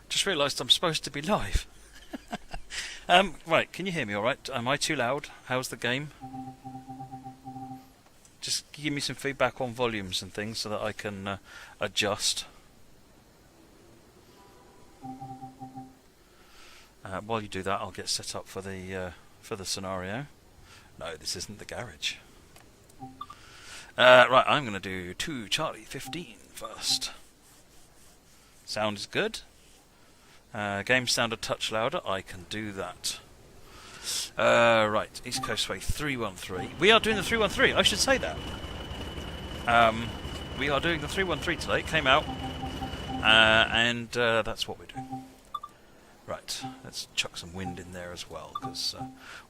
Just realised I'm supposed to be live. Right, can you hear me alright? Am I too loud? How's the game? Just give me some feedback on volumes and things so that I can adjust. While you do that, I'll get set up for the scenario. No, this isn't the garage. Right, I'm going to do 2 Charlie 15 first. Sound is good. Game sound a touch louder. I can do that. Right, East Coastway 313. We are doing the 313. I should say that. We are doing the 313 today. It came out, and that's what we're doing. Right, let's chuck some wind in there as well, because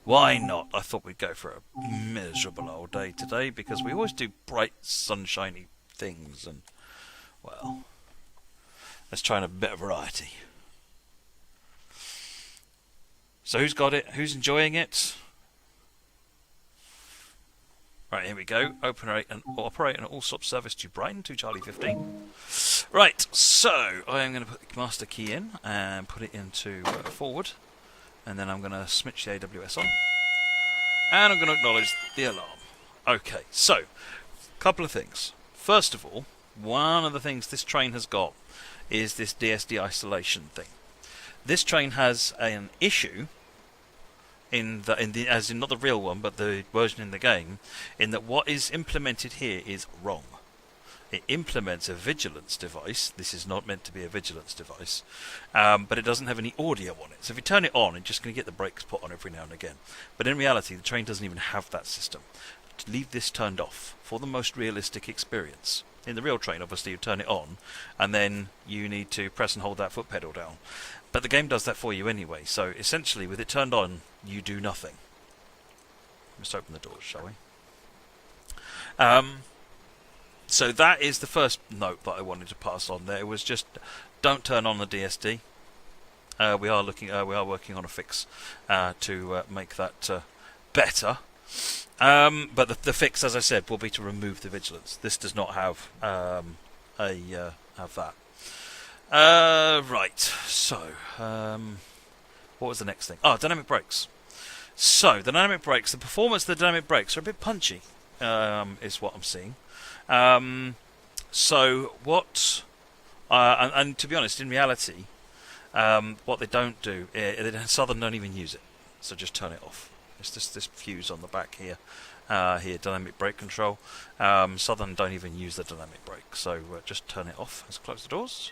why not? I thought we'd go for a miserable old day today, because we always do bright, sunshiny things, and, well, let's try a bit of variety. So who's got it? Who's enjoying it? Right, here we go. Operate an all-stop service to Brighton, to Charlie 15. Right, so I am going to put the master key in and put it into forward. And then I'm going to switch the AWS on. And I'm going to acknowledge the alarm. Okay, so, a couple of things. First of all, one of the things this train has got is this DSD isolation thing. This train has an issue as in not the real one, but the version in the game, in that what is implemented here is wrong. It implements a vigilance device. This is not meant to be a vigilance device, but it doesn't have any audio on it. So if you turn it on, it's just going to get the brakes put on every now and again. But in reality, the train doesn't even have that system. To leave this turned off for the most realistic experience. In the real train, obviously, you turn it on, and then you need to press and hold that foot pedal down. But the game does that for you anyway, so essentially, with it turned on, you do nothing. Let's open the doors, shall we? So that is the first note that I wanted to pass on there. It was just, don't turn on the DSD. We are working on a fix to make that better. But the fix, as I said, will be to remove the vigilance. This does not have have that. Right. So, what was the next thing? Dynamic brakes. So, the dynamic brakes. The performance of the dynamic brakes are a bit punchy, is what I'm seeing. So, what? And to be honest, in reality, what they don't do, Southern don't even use it. So just turn it off. It's this fuse on the back here. Here, dynamic brake control. Southern don't even use the dynamic brake, so just turn it off. Let's close the doors.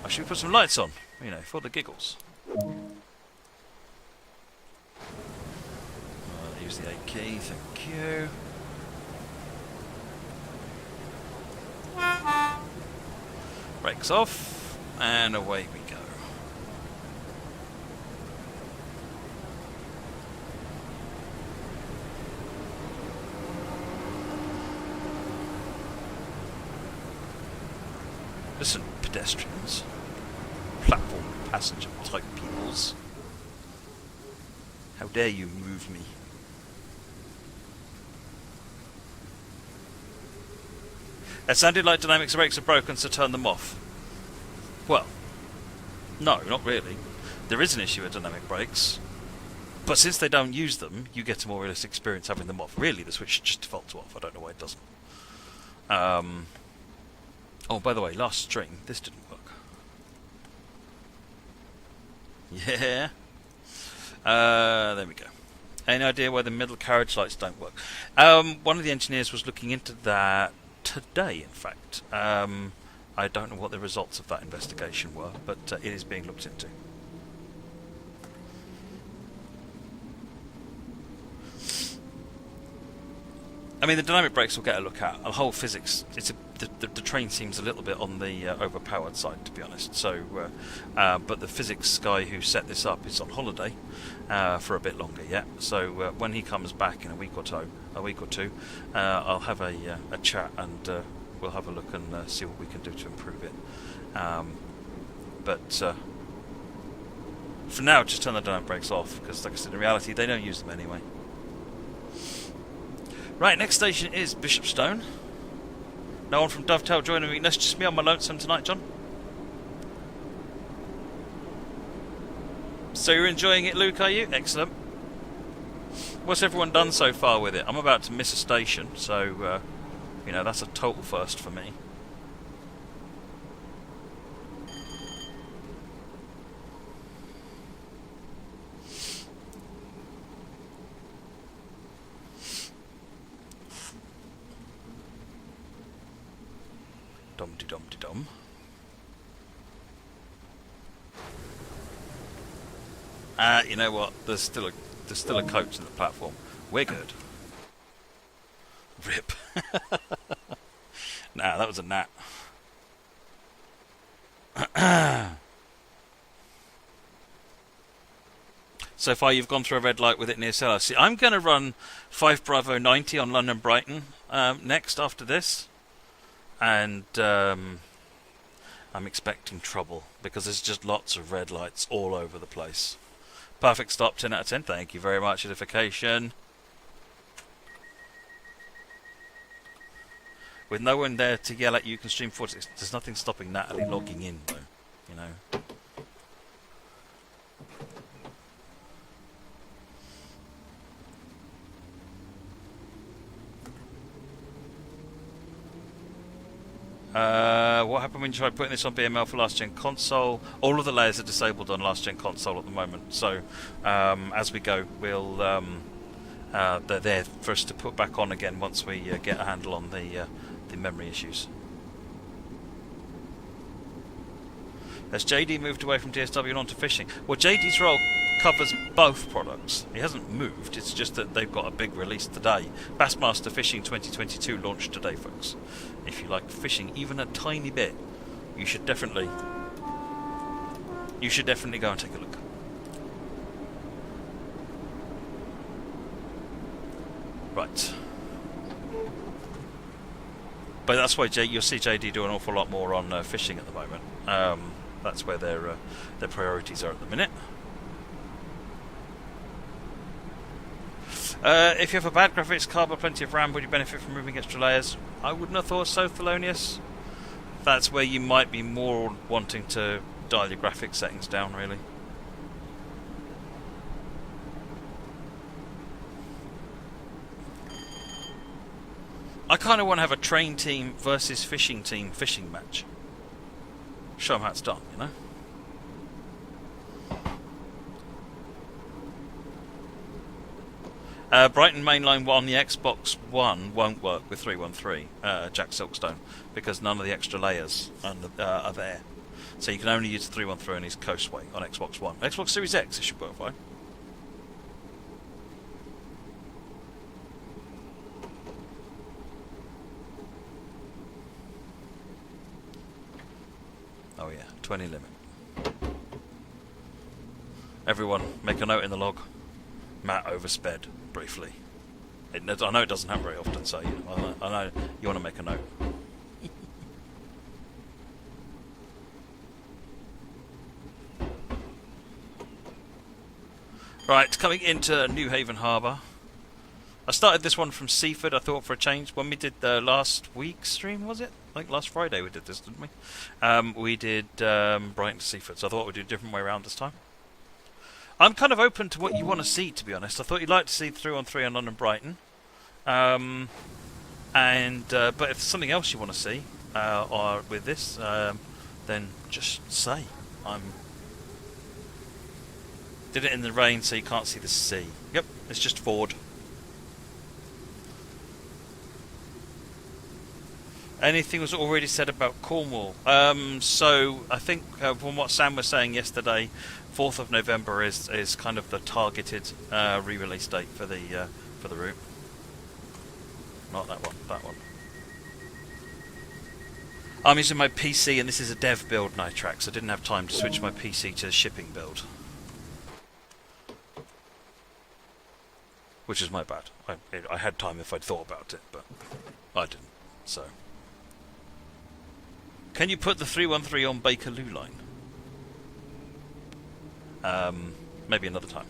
Should we put some lights on? You know, for the giggles. Use the 8 key, thank you. Brakes off, and away we go. Listen, pedestrians, platform passenger type peoples. How dare you move me? It sounded like dynamic brakes are broken, so turn them off. Well, no, not really. There is an issue with dynamic brakes, but since they don't use them, you get a more realistic experience having them off. Really, the switch should just default to off. I don't know why it doesn't. Oh, by the way, last string, this didn't work. Yeah. There we go. Any idea why the middle carriage lights don't work? One of the engineers was looking into that today, in fact. I don't know what the results of that investigation were, but it is being looked into. I mean, the dynamic brakes will get a look at. The whole physics, the train seems a little bit on the overpowered side, to be honest. So, but the physics guy who set this up is on holiday for a bit longer yet. So when he comes back in a week or two, I'll have a chat and we'll have a look and see what we can do to improve it. But for now, just turn the dynamic brakes off, because, like I said, in reality, they don't use them anyway. Right, next station is Bishopstone. No one from Dovetail joining me. That's just me on my lonesome tonight, John. So you're enjoying it, Luke, are you? Excellent. What's everyone done so far with it? I'm about to miss a station, so, you know, that's a total first for me. Dum-de-dum-de-dum. You know what? There's still a coach in the platform. We're good. Rip. Nah, that was a gnat. So far, you've gone through a red light with it near Cellar. See, I'm going to run 5 Bravo 90 on London Brighton next after this, and I'm expecting trouble because there's just lots of red lights all over the place. Perfect stop, 10 out of 10. Thank you very much, Edification. With no one there to yell at you, you can stream forward. There's nothing stopping Natalie logging in, though. You know. What happened when you tried putting this on BML for last gen console? All of the layers are disabled on last gen console at the moment, so as we go, we'll they're there for us to put back on again once we get a handle on the memory issues. Has JD moved away from DSW and onto fishing? Well, JD's role covers both products. He hasn't moved, it's just that they've got a big release today. Bassmaster Fishing 2022 launched today, folks. If you like fishing even a tiny bit, you should definitely go and take a look. Right. But that's why you'll see JD do an awful lot more on fishing at the moment. That's where their priorities are at the minute. If you have a bad graphics card but plenty of RAM, would you benefit from removing extra layers? I wouldn't have thought so, Thelonious. That's where you might be more wanting to dial your graphics settings down, really. I kind of want to have a train team versus fishing team fishing match. Show them how it's done, you know? Brighton Mainline 1, the Xbox One won't work with 313 Jack Silkstone because none of the extra layers are there. So you can only use the 313 on East Coastway on Xbox One. Xbox Series X, it should work fine. Oh yeah, 20 limit. Everyone, make a note in the log. Matt oversped briefly. I know it doesn't happen very often, so I know you want to make a note. Right, coming into New Haven Harbour. I started this one from Seaford, I thought, for a change. When we did the last week's stream, was it? I think last Friday we did this, didn't we? We did Brighton to Seaford, so I thought we'd do a different way around this time. I'm kind of open to what you want to see, to be honest. I thought you'd like to see 3-on-3 on London Brighton. But if there's something else you want to see or with this, then just say. Did it in the rain so you can't see the sea. Yep, it's just forward. Anything was already said about Cornwall. So I think from what Sam was saying yesterday, 4th of November is kind of the targeted re-release date for the route. Not that one, that one. I'm using my PC and this is a dev build Nitrax, so I didn't have time to switch my PC to the shipping build. Which is my bad. I had time if I'd thought about it, but I didn't, so. Can you put the 313 on Bakerloo line? Maybe another time.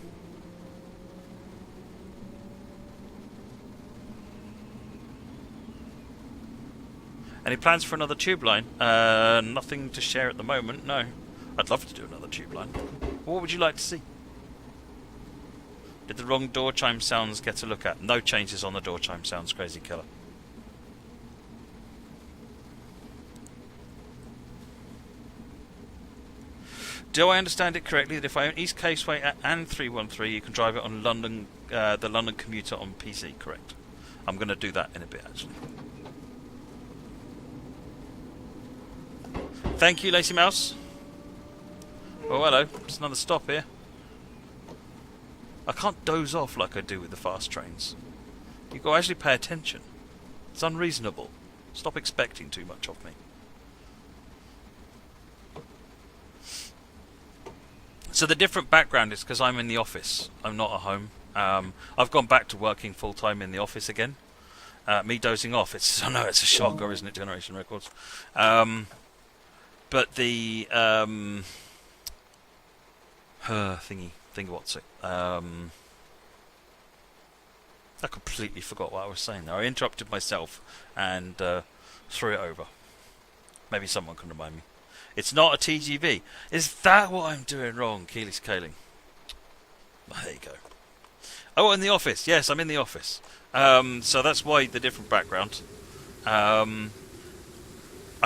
Any plans for another tube line? Nothing to share at the moment, no. I'd love to do another tube line. What would you like to see? Did the wrong door chime sounds get a look at? No changes on the door chime sounds, Crazy Killer. Do I understand it correctly that if I own East Coastway and 313, you can drive it on London, the London commuter on PC? Correct. I'm going to do that in a bit, actually. Thank you, Lacy Mouse. Oh, hello. There's another stop here. I can't doze off like I do with the fast trains. You've got to actually pay attention. It's unreasonable. Stop expecting too much of me. So the different background is because I'm in the office. I'm not at home. I've gone back to working full-time in the office again. Me dozing off. I know it's a shocker, isn't it, Generation Records? But the... what's it? I completely forgot what I was saying there. I interrupted myself and threw it over. Maybe someone can remind me. It's not a TGV. Is that what I'm doing wrong, Keely's Kaling? There you go. Oh, in the office. Yes, I'm in the office. So that's why the different background. I'm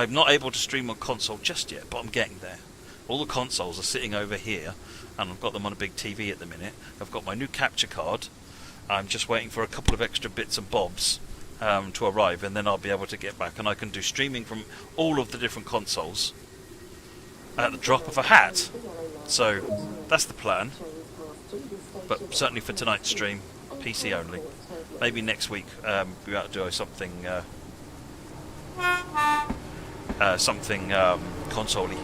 not able to stream on console just yet, but I'm getting there. All the consoles are sitting over here, and I've got them on a big TV at the minute. I've got my new capture card. I'm just waiting for a couple of extra bits and bobs to arrive, and then I'll be able to get back, and I can do streaming from all of the different consoles at the drop of a hat. So that's the plan. But certainly for tonight's stream, PC only. Maybe next week we ought to do something console-y.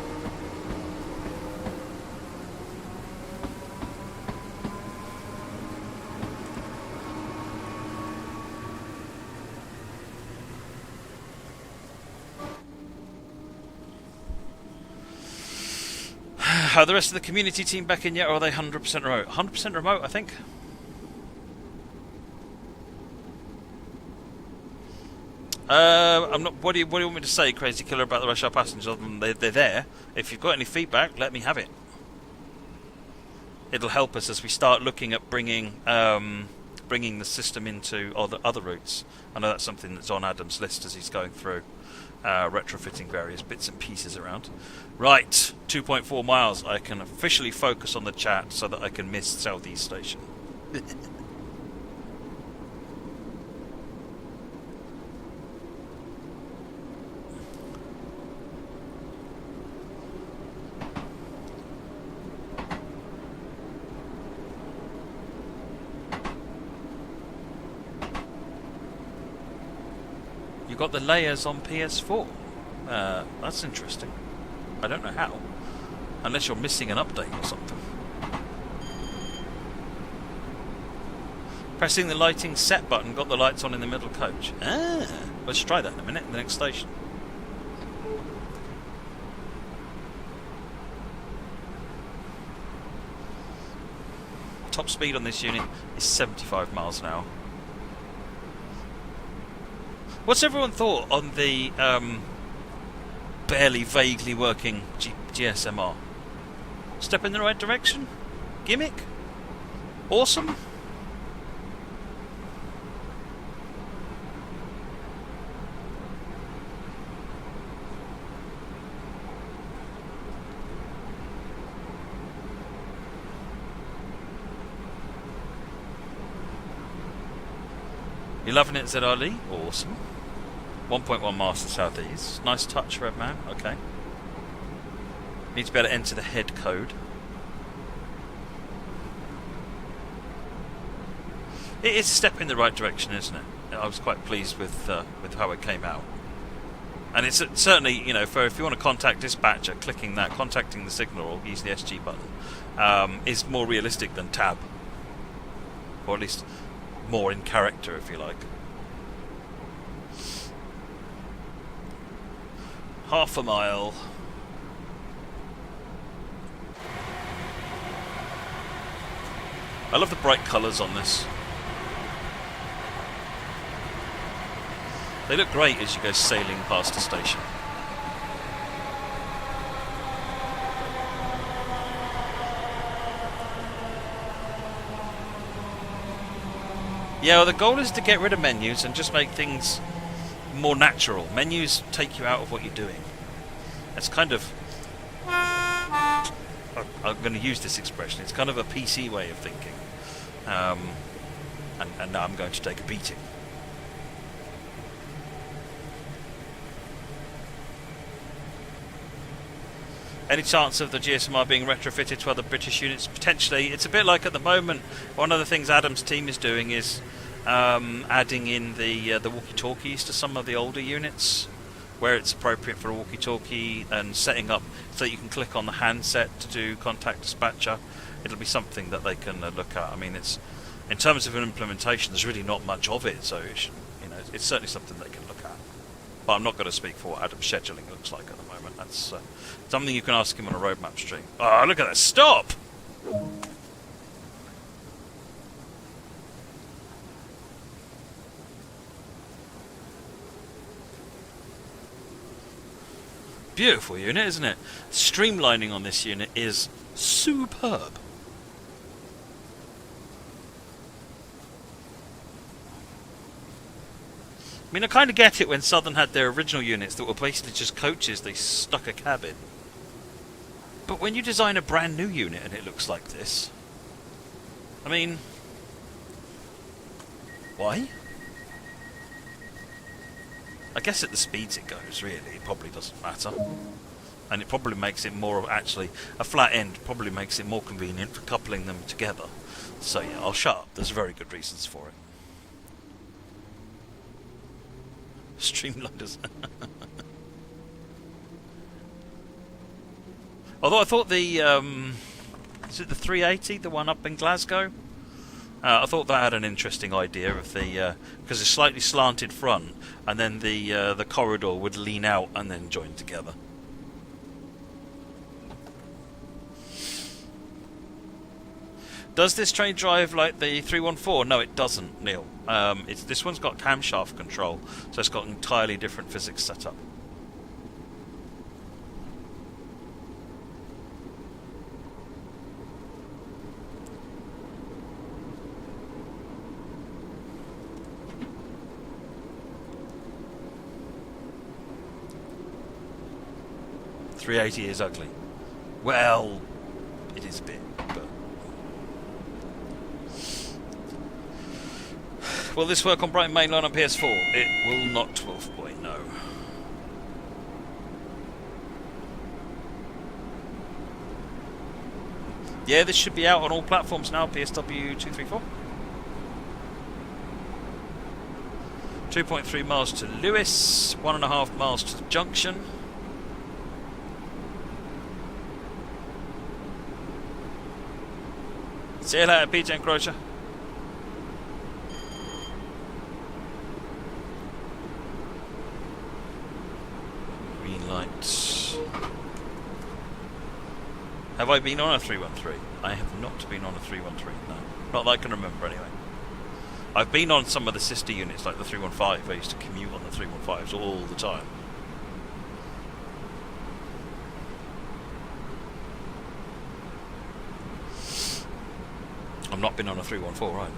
Are the rest of the community team back in yet, or are they 100% remote? 100% remote, I think. I'm not. What do you want me to say, Crazy Killer, about the rush hour passengers? Other than they're there. If you've got any feedback, let me have it. It'll help us as we start looking at bringing the system into other routes. I know that's something that's on Adam's list as he's going through retrofitting various bits and pieces around. Right, 2.4 miles. I can officially focus on the chat so that I can miss Southeast Station. You got the layers on PS4. That's interesting. I don't know how. Unless you're missing an update or something. Pressing the lighting set button got the lights on in the middle coach. Let's try that in a minute in the next station. Top speed on this unit is 75 miles an hour. What's everyone thought on the barely vaguely working GSMR? Step in the right direction? Gimmick? Awesome? You're loving it, Zed Ali? Awesome. 1.1 miles to southeast. Nice touch, Redman. Okay. Need to be able to enter the head code. It is a step in the right direction, isn't it? I was quite pleased with how it came out. And it's certainly, you know, if you want to contact dispatcher, contacting the signal or use the SG button, is more realistic than tab. Or at least more in character, if you like. Half a mile. I love the bright colours on this. They look great as you go sailing past a station. Yeah, well, the goal is to get rid of menus and just make things more natural. Menus take you out of what you're doing. It's kind of... I'm going to use this expression. It's kind of a PC way of thinking. And now I'm going to take a beating. Any chance of the GSMR being retrofitted to other British units? Potentially. It's a bit like at the moment, one of the things Adam's team is doing is adding in the walkie-talkies to some of the older units, where it's appropriate for a walkie-talkie, and setting up so that you can click on the handset to do contact dispatcher. It'll be something that they can look at. I mean, it's in terms of an implementation, there's really not much of it, so it's certainly something they can look at. But I'm not going to speak for what Adam's scheduling looks like at the moment. That's something you can ask him on a roadmap stream. Oh, look at that! Stop! Beautiful unit, isn't it? Streamlining on this unit is superb. I mean, I kind of get it when Southern had their original units that were basically just coaches they stuck a cab in. But when you design a brand new unit and it looks like this, I mean, why? I guess at the speeds it goes, really, it probably doesn't matter. And it probably makes it more, actually, a flat end probably makes it more convenient for coupling them together. So yeah, I'll shut up. There's very good reasons for it. Streamlined as... Although I thought the... is it the 380, the one up in Glasgow? I thought that had an interesting idea of the... because it's slightly slanted front, and then the corridor would lean out and then join together. Does this train drive like the 314? No, it doesn't, Neil. This one's got camshaft control, so it's got entirely different physics set up. .380 is ugly. Well, it is a bit, but... Will this work on Brighton Mainline on PS4? It will not, 12 boy, no. Yeah, this should be out on all platforms now, PSW 234. 2.3 miles to Lewis, 1.5 miles to the junction. See you later, PJ Encroacher. Green lights. Have I been on a 313? I have not been on a 313, no. Not that I can remember, anyway. I've been on some of the sister units, like the 315. I used to commute on the 315s all the time. I've not been on a 314 either.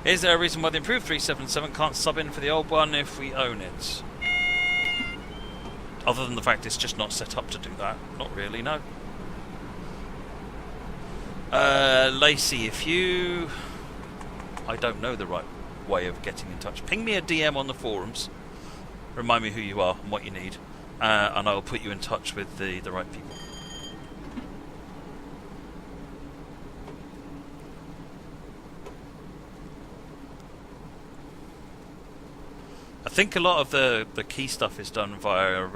Is there a reason why the improved 377 can't sub in for the old one if we own it? Other than the fact it's just not set up to do that. Not really, no. Lacey, if you... I don't know the right way of getting in touch. Ping me a DM on the forums. Remind me who you are and what you need. And I'll put you in touch with the right people. I think a lot of the key stuff is done via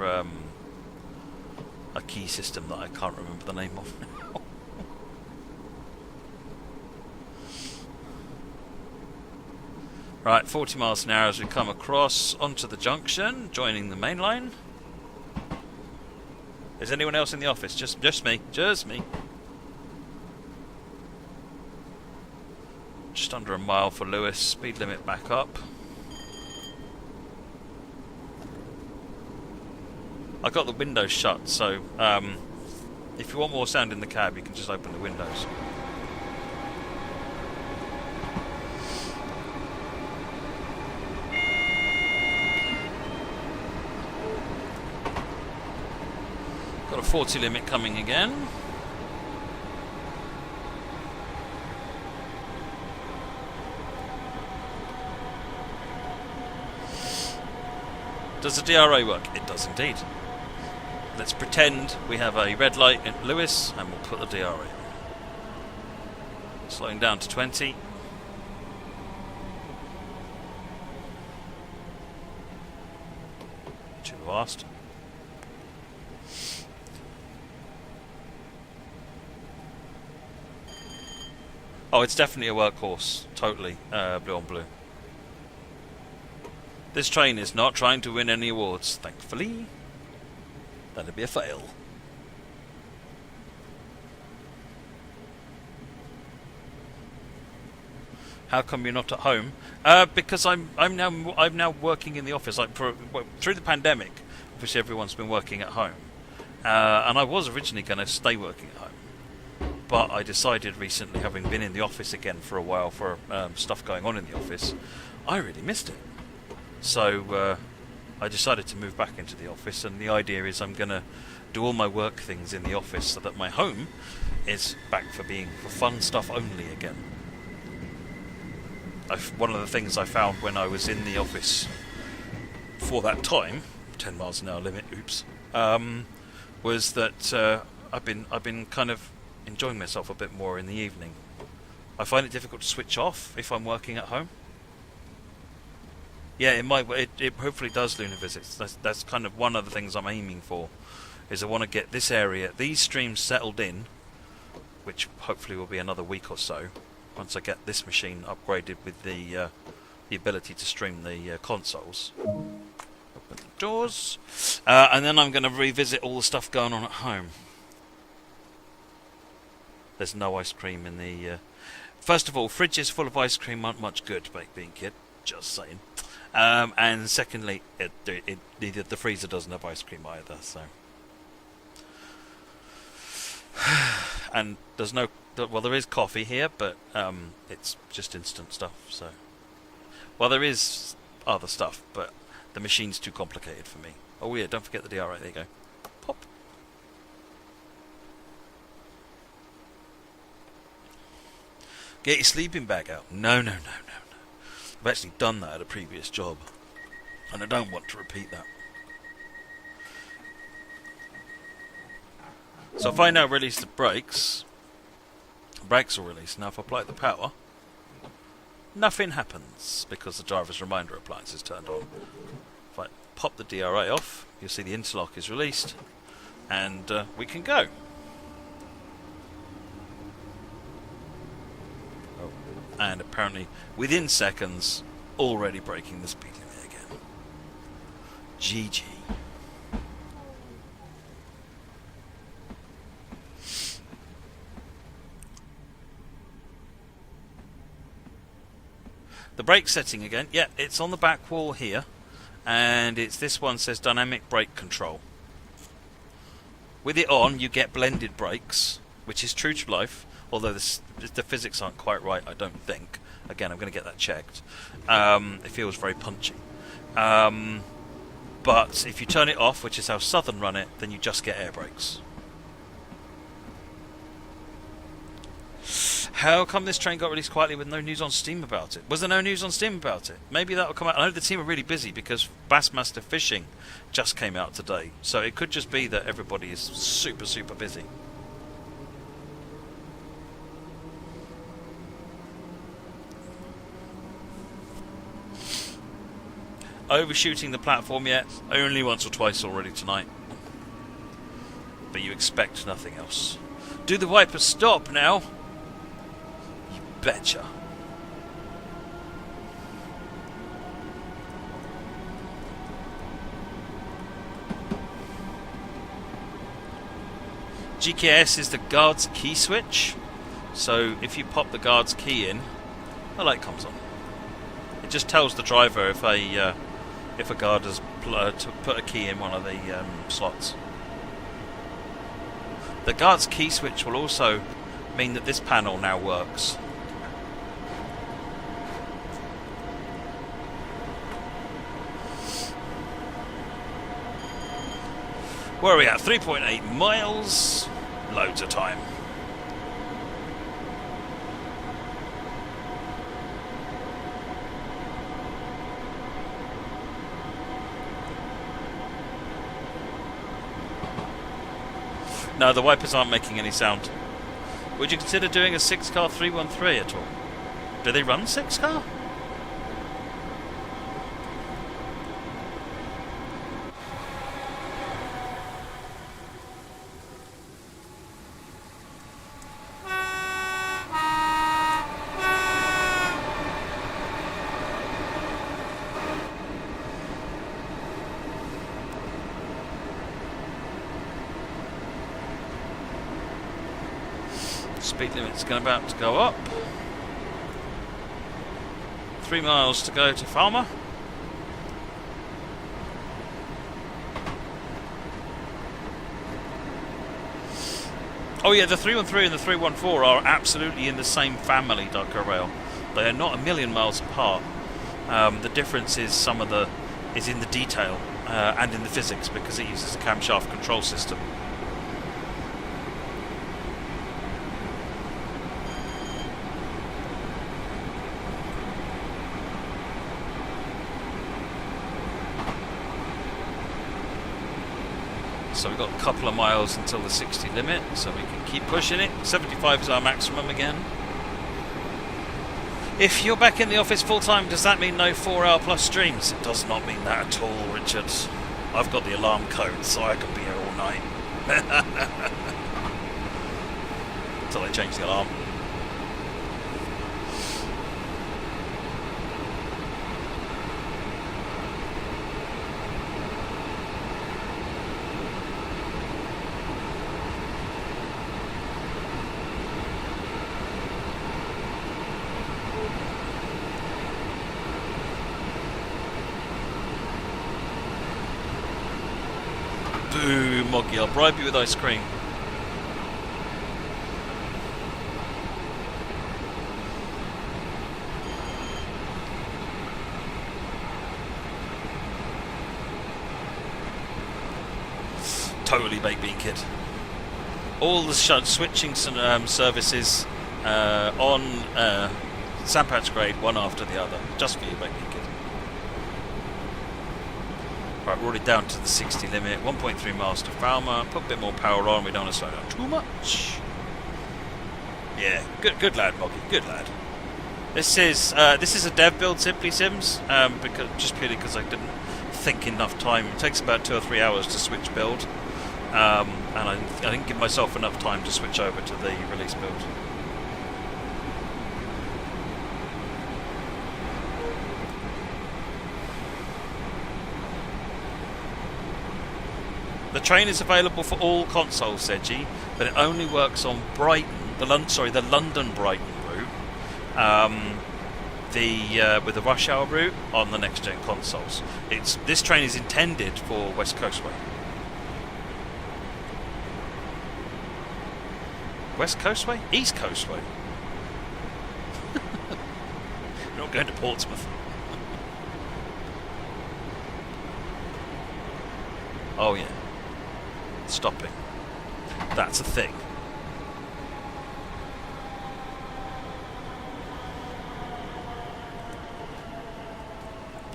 a key system that I can't remember the name of now. Right, 40 miles an hour as we come across onto the junction, joining the main line. Is anyone else in the office? Just me. Just me. Just under a mile for Lewis. Speed limit back up. I got the windows shut, so if you want more sound in the cab, you can just open the windows. Got a 40 limit coming again. Does the DRA work? It does indeed. Let's pretend we have a red light at Lewis and we'll put the DRA in. Slowing down to 20. Too fast. Oh, it's definitely a workhorse. Totally. Blue on blue. This train is not trying to win any awards, thankfully. That'd be a fail. How come you're not at home? Because I'm now working in the office. Through the pandemic, obviously everyone's been working at home, and I was originally going to stay working at home. But I decided recently, having been in the office again for a while for stuff going on in the office, I really missed it. So I decided to move back into the office, and the idea is I'm going to do all my work things in the office so that my home is back for being for fun stuff only again. One of the things I found when I was in the office for that time, 10 miles an hour limit, oops, was that I've been kind of enjoying myself a bit more in the evening. I find it difficult to switch off if I'm working at home. Yeah, it hopefully does lunar visits. That's kind of one of the things I'm aiming for, is I want to get this area, these streams settled in, which hopefully will be another week or so, once I get this machine upgraded with the ability to stream the consoles. Open the doors, and then I'm going to revisit all the stuff going on at home. There's no ice cream in the... First of all, fridges full of ice cream aren't much good, baked bean kid. Just saying. And secondly, the freezer doesn't have ice cream either, so... And there's no... Well, there is coffee here, but it's just instant stuff, so... Well, there is other stuff, but the machine's too complicated for me. Oh yeah, don't forget the DRA, there you go. Pop. Get your sleeping bag out. No. I've actually done that at a previous job, and I don't want to repeat that. So if I now release the brakes will release. Now if I apply the power, nothing happens because the driver's reminder appliance is turned on. If I pop the DRA off, you'll see the interlock is released, and we can go. And apparently, within seconds, already breaking the speed limit again. GG. The brake setting again. Yeah, it's on the back wall here, and it's this one says dynamic brake control. With it on, you get blended brakes, which is true to life. Although the physics aren't quite right, I don't think. Again, I'm going to get that checked. It feels very punchy. But if you turn it off, which is how Southern run it, then you just get air brakes. How come this train got released quietly with no news on Steam about it? Was there no news on Steam about it? Maybe that will come out. I know the team are really busy because Bassmaster Fishing just came out today. So it could just be that everybody is super, super busy. Overshooting the platform yet? Only once or twice already tonight. But you expect nothing else. Do the wipers stop now? You betcha. GKS is the guard's key switch. So if you pop the guard's key in, the light comes on. It just tells the driver if a guard has to put a key in one of the slots. The guard's key switch will also mean that this panel now works. Where are we at? 3.8 miles. Loads of time. No, the wipers aren't making any sound. Would you consider doing a 6-car 313 at all? Do they run 6-car? Speed limit's about to go up. 3 miles to go to Falmer. Oh yeah, the 313 and the 314 are absolutely in the same family, Darko Rail. They are not a million miles apart. The difference is is in the detail and in the physics, because it uses a camshaft control system. So we've got a couple of miles until the 60 limit, so we can keep pushing it. 75 is our maximum again. If you're back in the office full time, does that mean no 4-hour plus streams? It does not mean that at all, Richard. I've got the alarm code, so I could be here all night. Until they change the alarm. Boo, Moggy, I'll bribe you with ice cream. Totally baked bean kid. All the switching services on Sandpatch grade, one after the other, just for you, baked bean kid. Right, we're already down to the 60 limit, 1.3 miles to Falmer. Put a bit more power on, we don't want to slow down too much. Yeah, good lad, Moggy, good lad. This is a dev build, Simply Sims, purely because I didn't think enough time. It takes about 2 or 3 hours to switch build, and I didn't give myself enough time to switch over to the release build. The train is available for all consoles, Sedgy, but it only works on Brighton, the London Brighton route, with the rush hour route on the next gen consoles. This train is intended for West Coastway. West Coastway? East Coastway. We're not going to Portsmouth. Oh yeah. Stopping. That's a thing.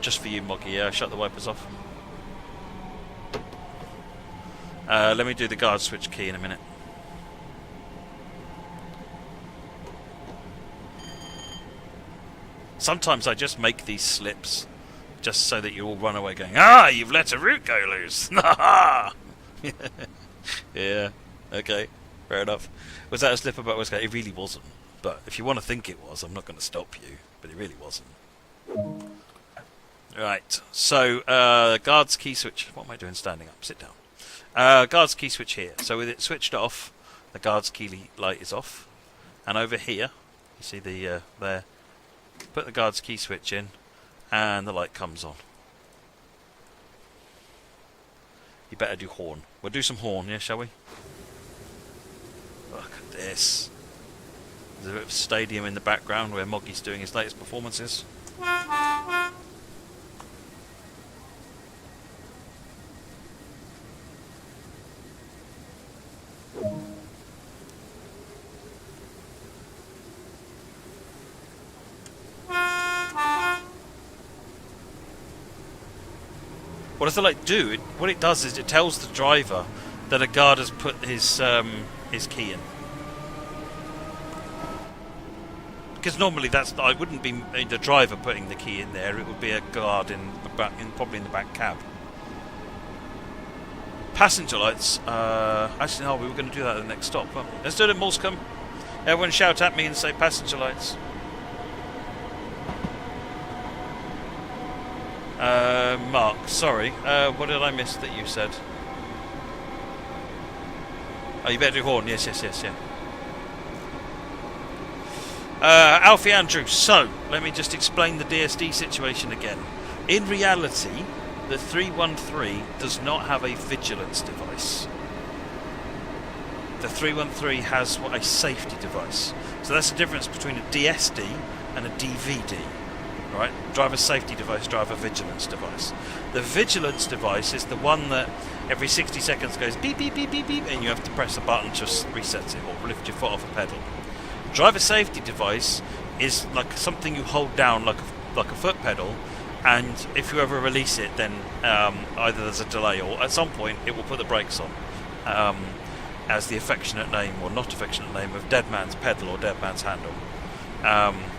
Just for you, Moggy. Yeah, shut the wipers off. Let me do the guard switch key in a minute. Sometimes I just make these slips just so that you all run away going, "Ah, you've let a route go loose." Yeah, okay, fair enough. Was that a slip about West Coast? It really wasn't. But if you want to think it was, I'm not going to stop you. But it really wasn't. Right, so guard's key switch. What am I doing standing up? Sit down. Guard's key switch here. So with it switched off, the guard's key light is off. And over here, you see the there. Put the guard's key switch in, and the light comes on. You better do horn. We'll do some horn, yeah, shall we? Look at this. There's a bit of a stadium in the background where Moggy's doing his latest performances. What does the light do? What it does is it tells the driver that a guard has put his key in. Because normally it wouldn't be the driver putting the key in there. It would be a guard probably in the back cab. Passenger lights. Actually, no, we were going to do that at the next stop. Well, let's do it at Moulscombe. Everyone shout at me and say passenger lights. Mark, sorry. What did I miss that you said? Oh, you better do horn. Yes, yeah. Alfie Andrew, so let me just explain the DSD situation again. In reality, the 313 does not have a vigilance device. The 313 has a safety device. So that's the difference between a DSD and a DVD. Right? Driver safety device, driver vigilance device. The vigilance device is the one that every 60 seconds goes beep, beep, beep, beep, beep, and you have to press a button to reset it or lift your foot off a pedal. Driver safety device is like something you hold down like a foot pedal, and if you ever release it, then either there's a delay or at some point it will put the brakes on, as the affectionate name or not affectionate name of Dead Man's Pedal or Dead Man's Handle,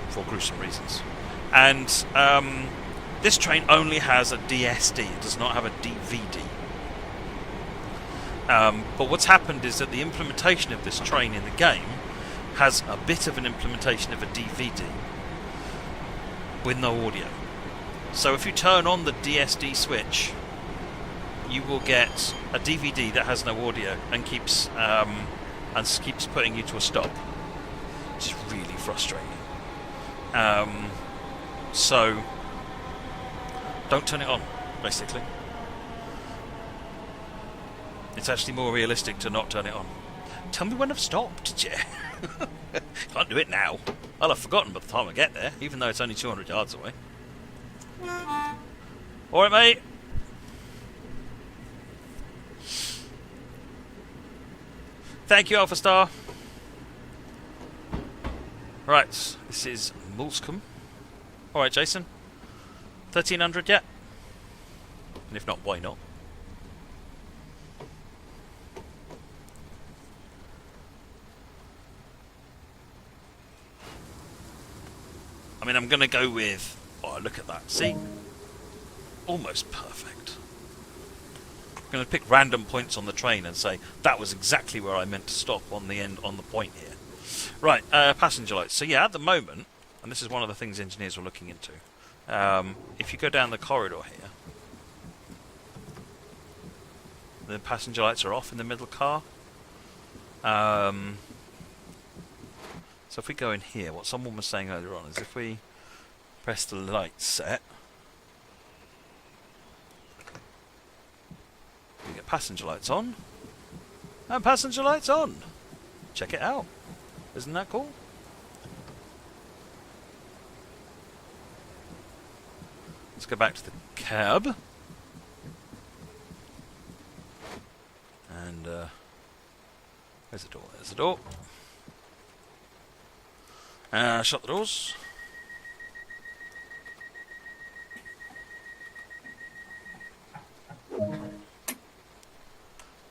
for gruesome reasons. And this train only has a DSD, it does not have a DVD. But what's happened is that the implementation of this train in the game has a bit of an implementation of a DVD with no audio. So if you turn on the DSD switch, you will get a DVD that has no audio and keeps putting you to a stop, which is really frustrating. So don't turn it on, basically. It's actually more realistic to not turn it on. Tell me when I've stopped, yeah. Can't do it now. I'll have forgotten by the time I get there, even though it's only 200 yards away. Alright, mate. Thank you, Alpha Star. Right, this is Moulscombe. Alright, Jason. 1300 yet? And if not, why not? I mean, I'm going to go with... Oh, look at that. See? Almost perfect. I'm going to pick random points on the train and say, that was exactly where I meant to stop on the end, on the point here. Right, passenger lights. So yeah, at the moment, and this is one of the things engineers were looking into, if you go down the corridor here, the passenger lights are off in the middle car. So if we go in here, what someone was saying earlier on is if we press the light set, we get passenger lights on, and passenger lights on. Check it out. Isn't that cool? Let's go back to the cab. And where's the door? There's the door. Shut the doors.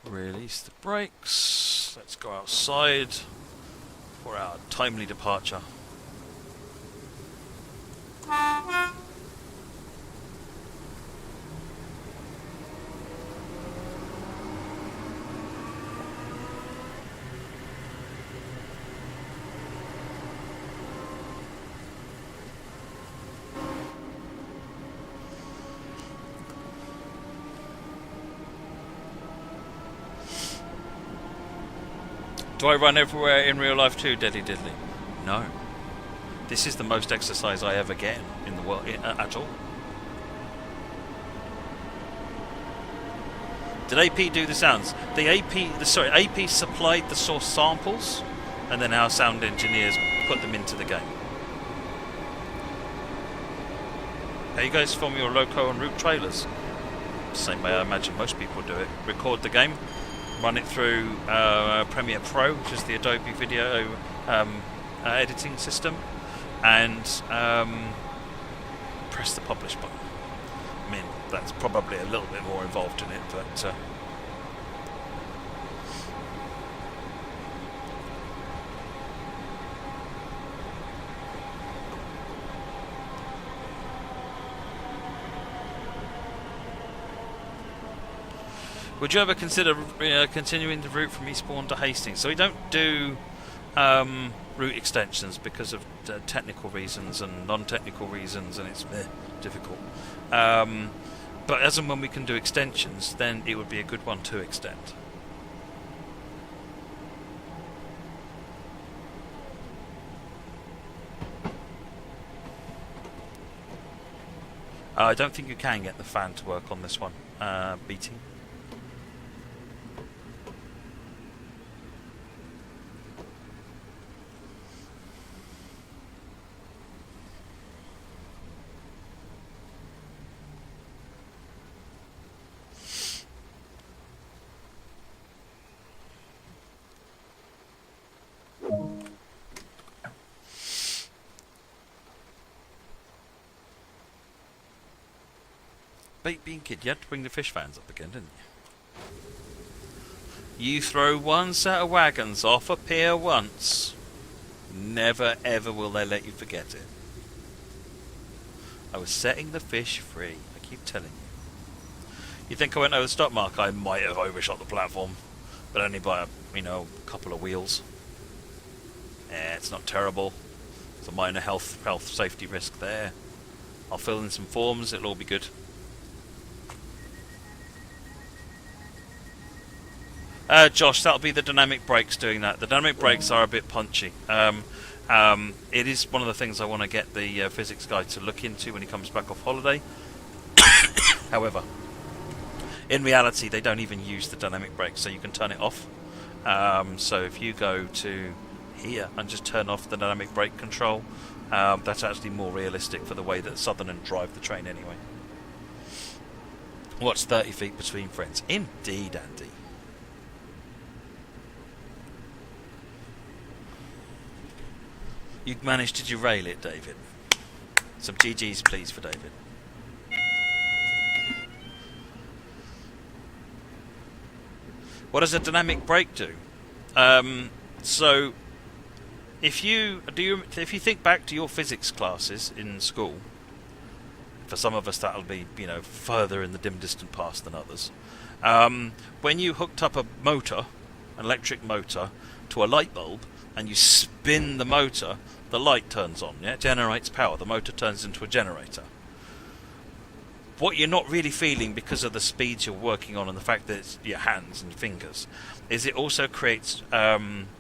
Release the brakes. Let's go outside for our timely departure. Do I run everywhere in real life too, Deadly Diddly? No. This is the most exercise I ever get in the world at all. Did AP do the sounds? AP supplied the source samples, and then our sound engineers put them into the game. How you guys film your loco and route trailers? Same way I imagine most people do it. Record the game, run it through Premiere Pro, which is the Adobe video editing system, and press the publish button. I mean, that's probably a little bit more involved in it, but would you ever consider continuing the route from Eastbourne to Hastings? So we don't do route extensions because of technical reasons and non-technical reasons, and it's difficult. But as and when we can do extensions, then it would be a good one to extend. I don't think you can get the fan to work on this one, BT. Baked bean kid, you had to bring the fish fans up again, didn't you? You throw one set of wagons off a pier once, never ever will they let you forget it. I was setting the fish free, I keep telling you. You think I went over the stop mark? I might have overshot the platform, but only by a couple of wheels. It's not terrible. It's a minor health safety risk there. I'll fill in some forms, it'll all be good. Josh, that'll be the dynamic brakes doing that. The dynamic brakes are a bit punchy. It is one of the things I want to get the physics guy to look into when he comes back off holiday. However, in reality, they don't even use the dynamic brakes, so you can turn it off. So if you go to here and just turn off the dynamic brake control, that's actually more realistic for the way that Southern drive the train anyway. What's 30 feet between friends? Indeed, Andy. You managed to derail it, David. Some GGs, please, for David. What does a dynamic brake do? So, if you think back to your physics classes in school, for some of us that'll be further in the dim distant past than others. When you hooked up a motor, an electric motor, to a light bulb, and you spin the motor, the light turns on, yeah? It generates power. The motor turns into a generator. What you're not really feeling because of the speeds you're working on and the fact that it's your hands and fingers is it also creates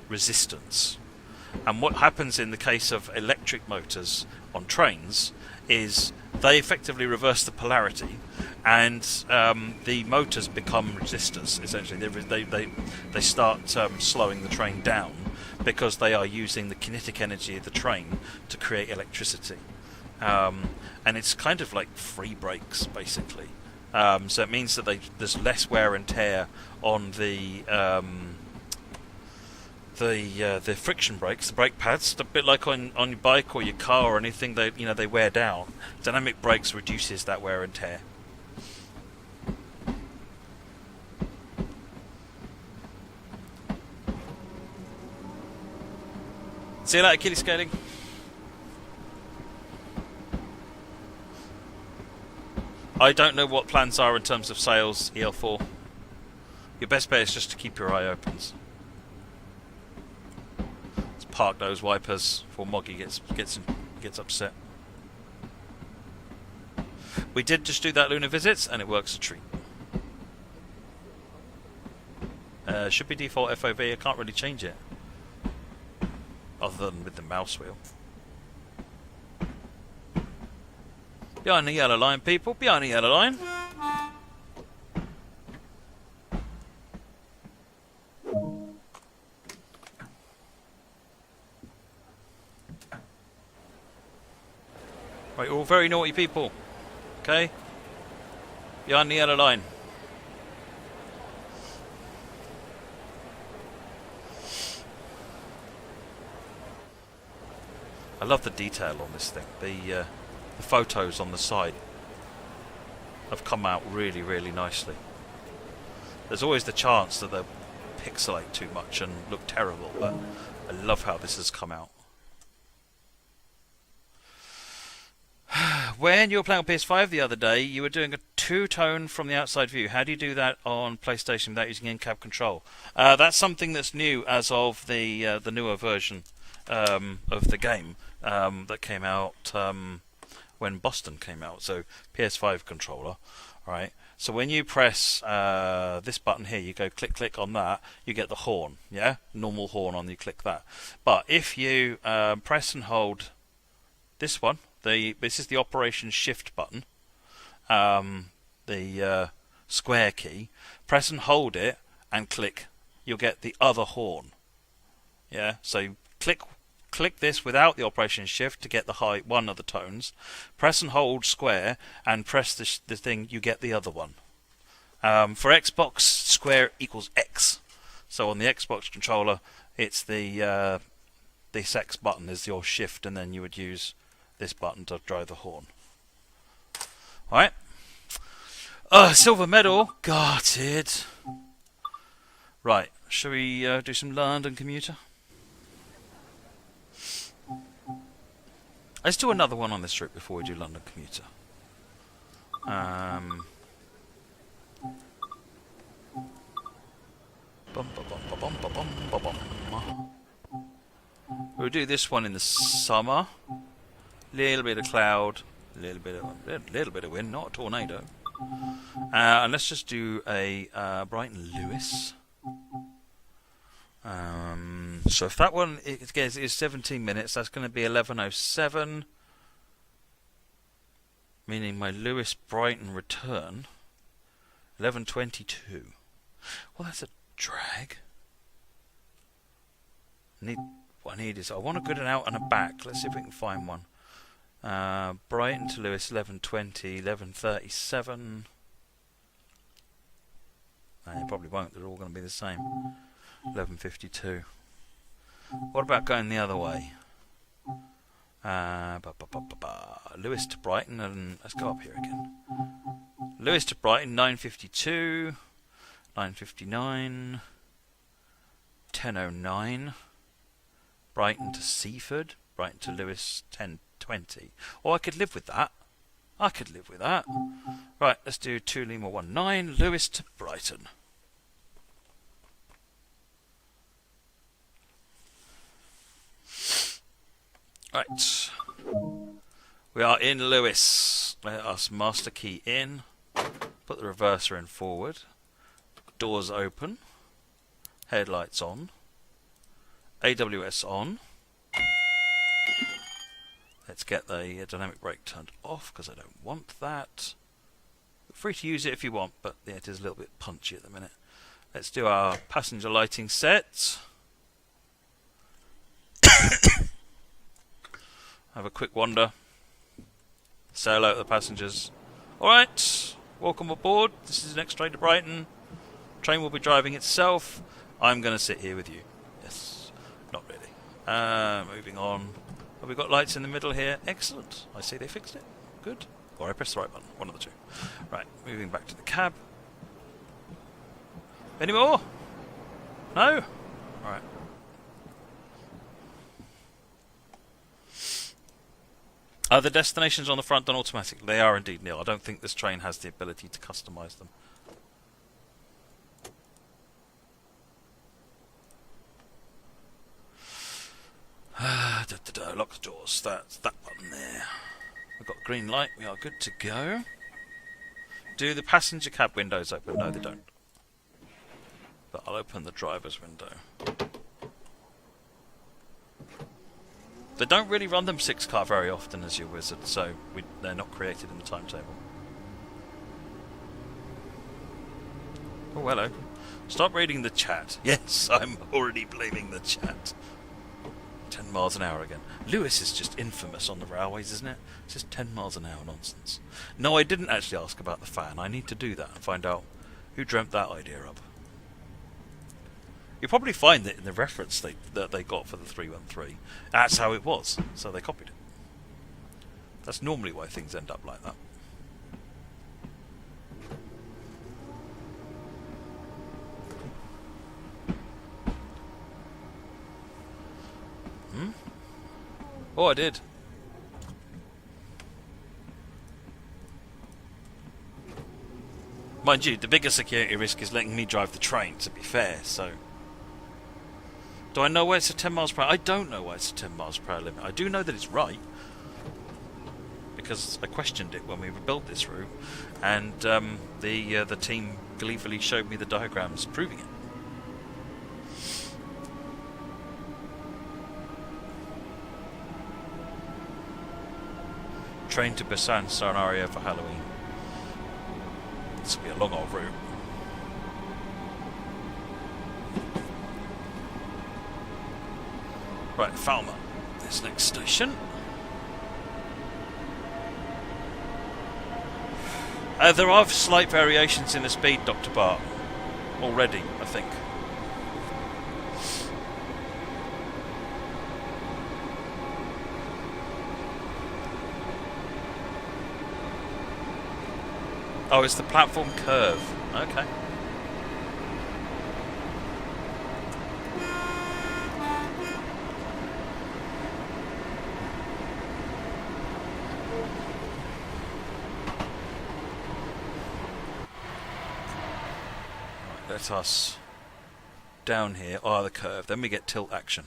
resistance. And what happens in the case of electric motors on trains is they effectively reverse the polarity, and the motors become resistors. Essentially, they start slowing the train down because they are using the kinetic energy of the train to create electricity. And it's kind of like free brakes, basically. So it means that there's less wear and tear on the friction brakes, the brake pads, a bit like on your bike or your car or anything. They wear down. Dynamic brakes reduces that wear and tear. See you later, Killy Scaling. I don't know what plans are in terms of sales, EL4. Your best bet is just to keep your eye open. Let's park those wipers before Moggy gets upset. We did just do that lunar visits, and it works a treat. Should be default FOV. I can't really change it, other than with the mouse wheel. Behind the yellow line, people. Behind the yellow line. Right, you're all very naughty people. Okay? Behind the yellow line. I love the detail on this thing. The photos on the side have come out really, really nicely. There's always the chance that they'll pixelate too much and look terrible, but I love how this has come out. When you were playing on PS5 the other day, you were doing a two-tone from the outside view. How do you do that on PlayStation without using in-cab control? That's something that's new as of the newer version of the game that came out when Boston came out. So PS5 controller, right? So when you press this button here, you go click click on that, you get the horn, yeah, normal horn on you click that. But if you press and hold this one, this is the Operation Shift button, the square key. Press and hold it and click, you'll get the other horn. Yeah, so you click this without the Operation Shift to get the high one of the tones. Press and hold square and press the thing, you get the other one. For Xbox, square equals X. So on the Xbox controller, it's the this X button is your shift, and then you would use this button to drive the horn. Alright. Silver medal. Got it. Right. Shall we do some London commuter? Let's do another one on this route before we do London commuter. We'll do this one in the summer. Little bit of cloud, little bit of wind, not a tornado. And let's just do a Brighton Lewis. So if that one is 17 minutes, that's going to be 11:07, meaning my Lewis Brighton return 11:22. Well, that's a drag. What I need is I want a good and out and a back. Let's see if we can find one. Brighton to Lewis 11:20, 11:37. They probably won't. They're all going to be the same. 11:52. What about going the other way? Lewis to Brighton, and let's go up here again. Lewis to Brighton 9:52, 9:59, 10:09. Brighton to Seaford, Brighton to Lewis 10:20. Oh, I could live with that. Right, let's do 2 Lima 19, Lewis to Brighton. Right. We are in Lewis. Let us master key in. Put the reverser in forward. Doors open. Headlights on. AWS on. Let's get the dynamic brake turned off because I don't want that. Feel free to use it if you want, but yeah, it is a little bit punchy at the minute. Let's do our passenger lighting set. Have a quick wander. Say hello to the passengers. Alright, welcome aboard. This is the next train to Brighton. Train will be driving itself. I'm going to sit here with you. Yes, not really. Moving on. Have we got lights in the middle here? Excellent. I see they fixed it. Good. Or I pressed the right button. One of the two. Right, moving back to the cab. Any more? No? Alright. Are the destinations on the front done automatically? They are indeed, Neil. I don't think this train has the ability to customise them. Lock the doors. That's that button there. We've got green light. We are good to go. Do the passenger cab windows open? No, they don't. But I'll open the driver's window. They don't really run them 6-car very often as your wizard, so they're not created in the timetable. Oh, hello. Stop reading the chat. Yes, I'm already blaming the chat. 10 miles an hour again. Lewis is just infamous on the railways, isn't it? It's just 10 miles an hour nonsense. No, I didn't actually ask about the fan. I need to do that and find out who dreamt that idea up. You'll probably find that in the reference that they got for the 313. That's how it was, so they copied it. That's normally why things end up like that. Oh, I did. Mind you, the bigger security risk is letting me drive the train, to be fair, so... Do I know why it's a 10 miles per hour? I don't know why it's a 10 miles per hour limit. I do know that it's right, because I questioned it when we built this route, and the team gleefully showed me the diagrams proving it. Train to Busan scenario for Halloween. This will be a long old route. Right, Falmouth. This next station. There are slight variations in the speed, Dr. Bart. Already, I think. Oh, it's the platform curve. Okay. Right, let us down here. Oh, the curve. Then we get tilt action.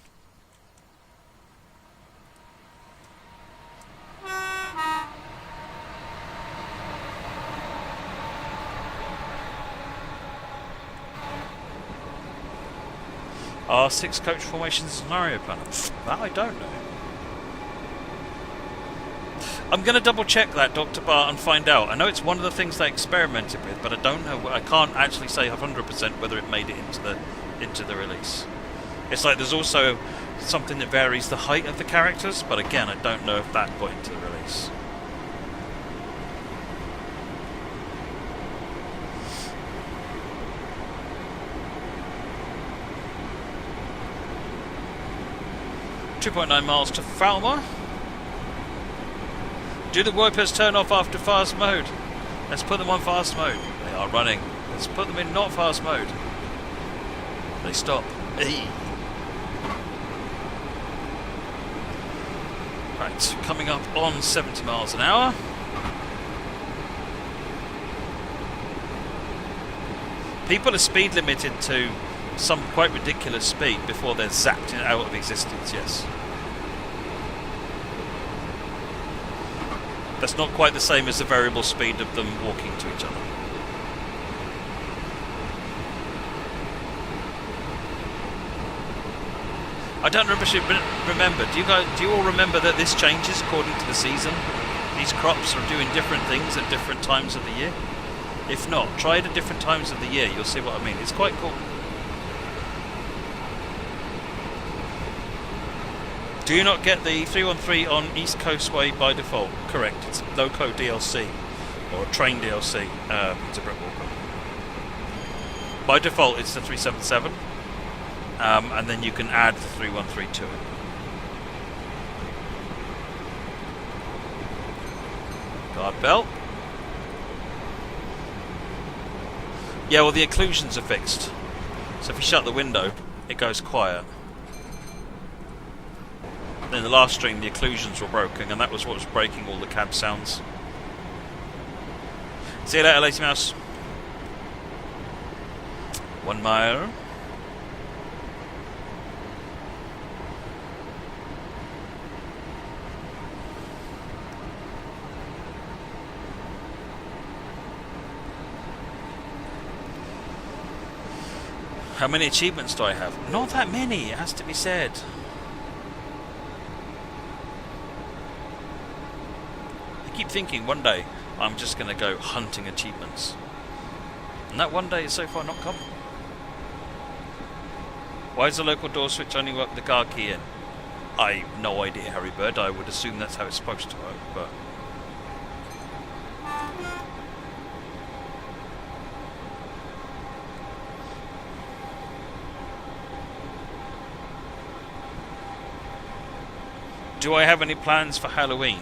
Are 6 coach formations scenario planner? That I don't know. I'm going to double check that, Dr. Bart, and find out. I know it's one of the things they experimented with, but I don't know. I can't actually say 100% whether it made it into the release. It's like there's also something that varies the height of the characters, but again, I don't know if that got into the release. .9 miles to Falmouth. Do the wipers turn off after fast mode? Let's put them on fast mode. They are running. Let's put them in not fast mode. They stop. Eee. Right, coming up on 70 miles an hour. People are speed limited to some quite ridiculous speed before they're zapped out of existence, yes. That's not quite the same as the variable speed of them walking to each other. I don't remember. Do you all remember that this changes according to the season? These crops are doing different things at different times of the year. If not, try it at different times of the year. You'll see what I mean. It's quite cool. Do you not get the 313 on East Coastway by default? Correct. It's a loco DLC or a train DLC. It's a Brett Walker. By default, it's the 377, and then you can add the 313 to it. Guard belt. Yeah, well, the occlusions are fixed. So if you shut the window, it goes quiet. In the last stream, the occlusions were broken, and that was what was breaking all the cab sounds. See you later, Lazy Mouse. 1 mile. How many achievements do I have? Not that many, it has to be said. I keep thinking one day I'm just going to go hunting achievements. And that one day is so far not come. Why does the local door switch only work with the guard key in? I've no idea, Harry Bird. I would assume that's how it's supposed to work, but... Do I have any plans for Halloween?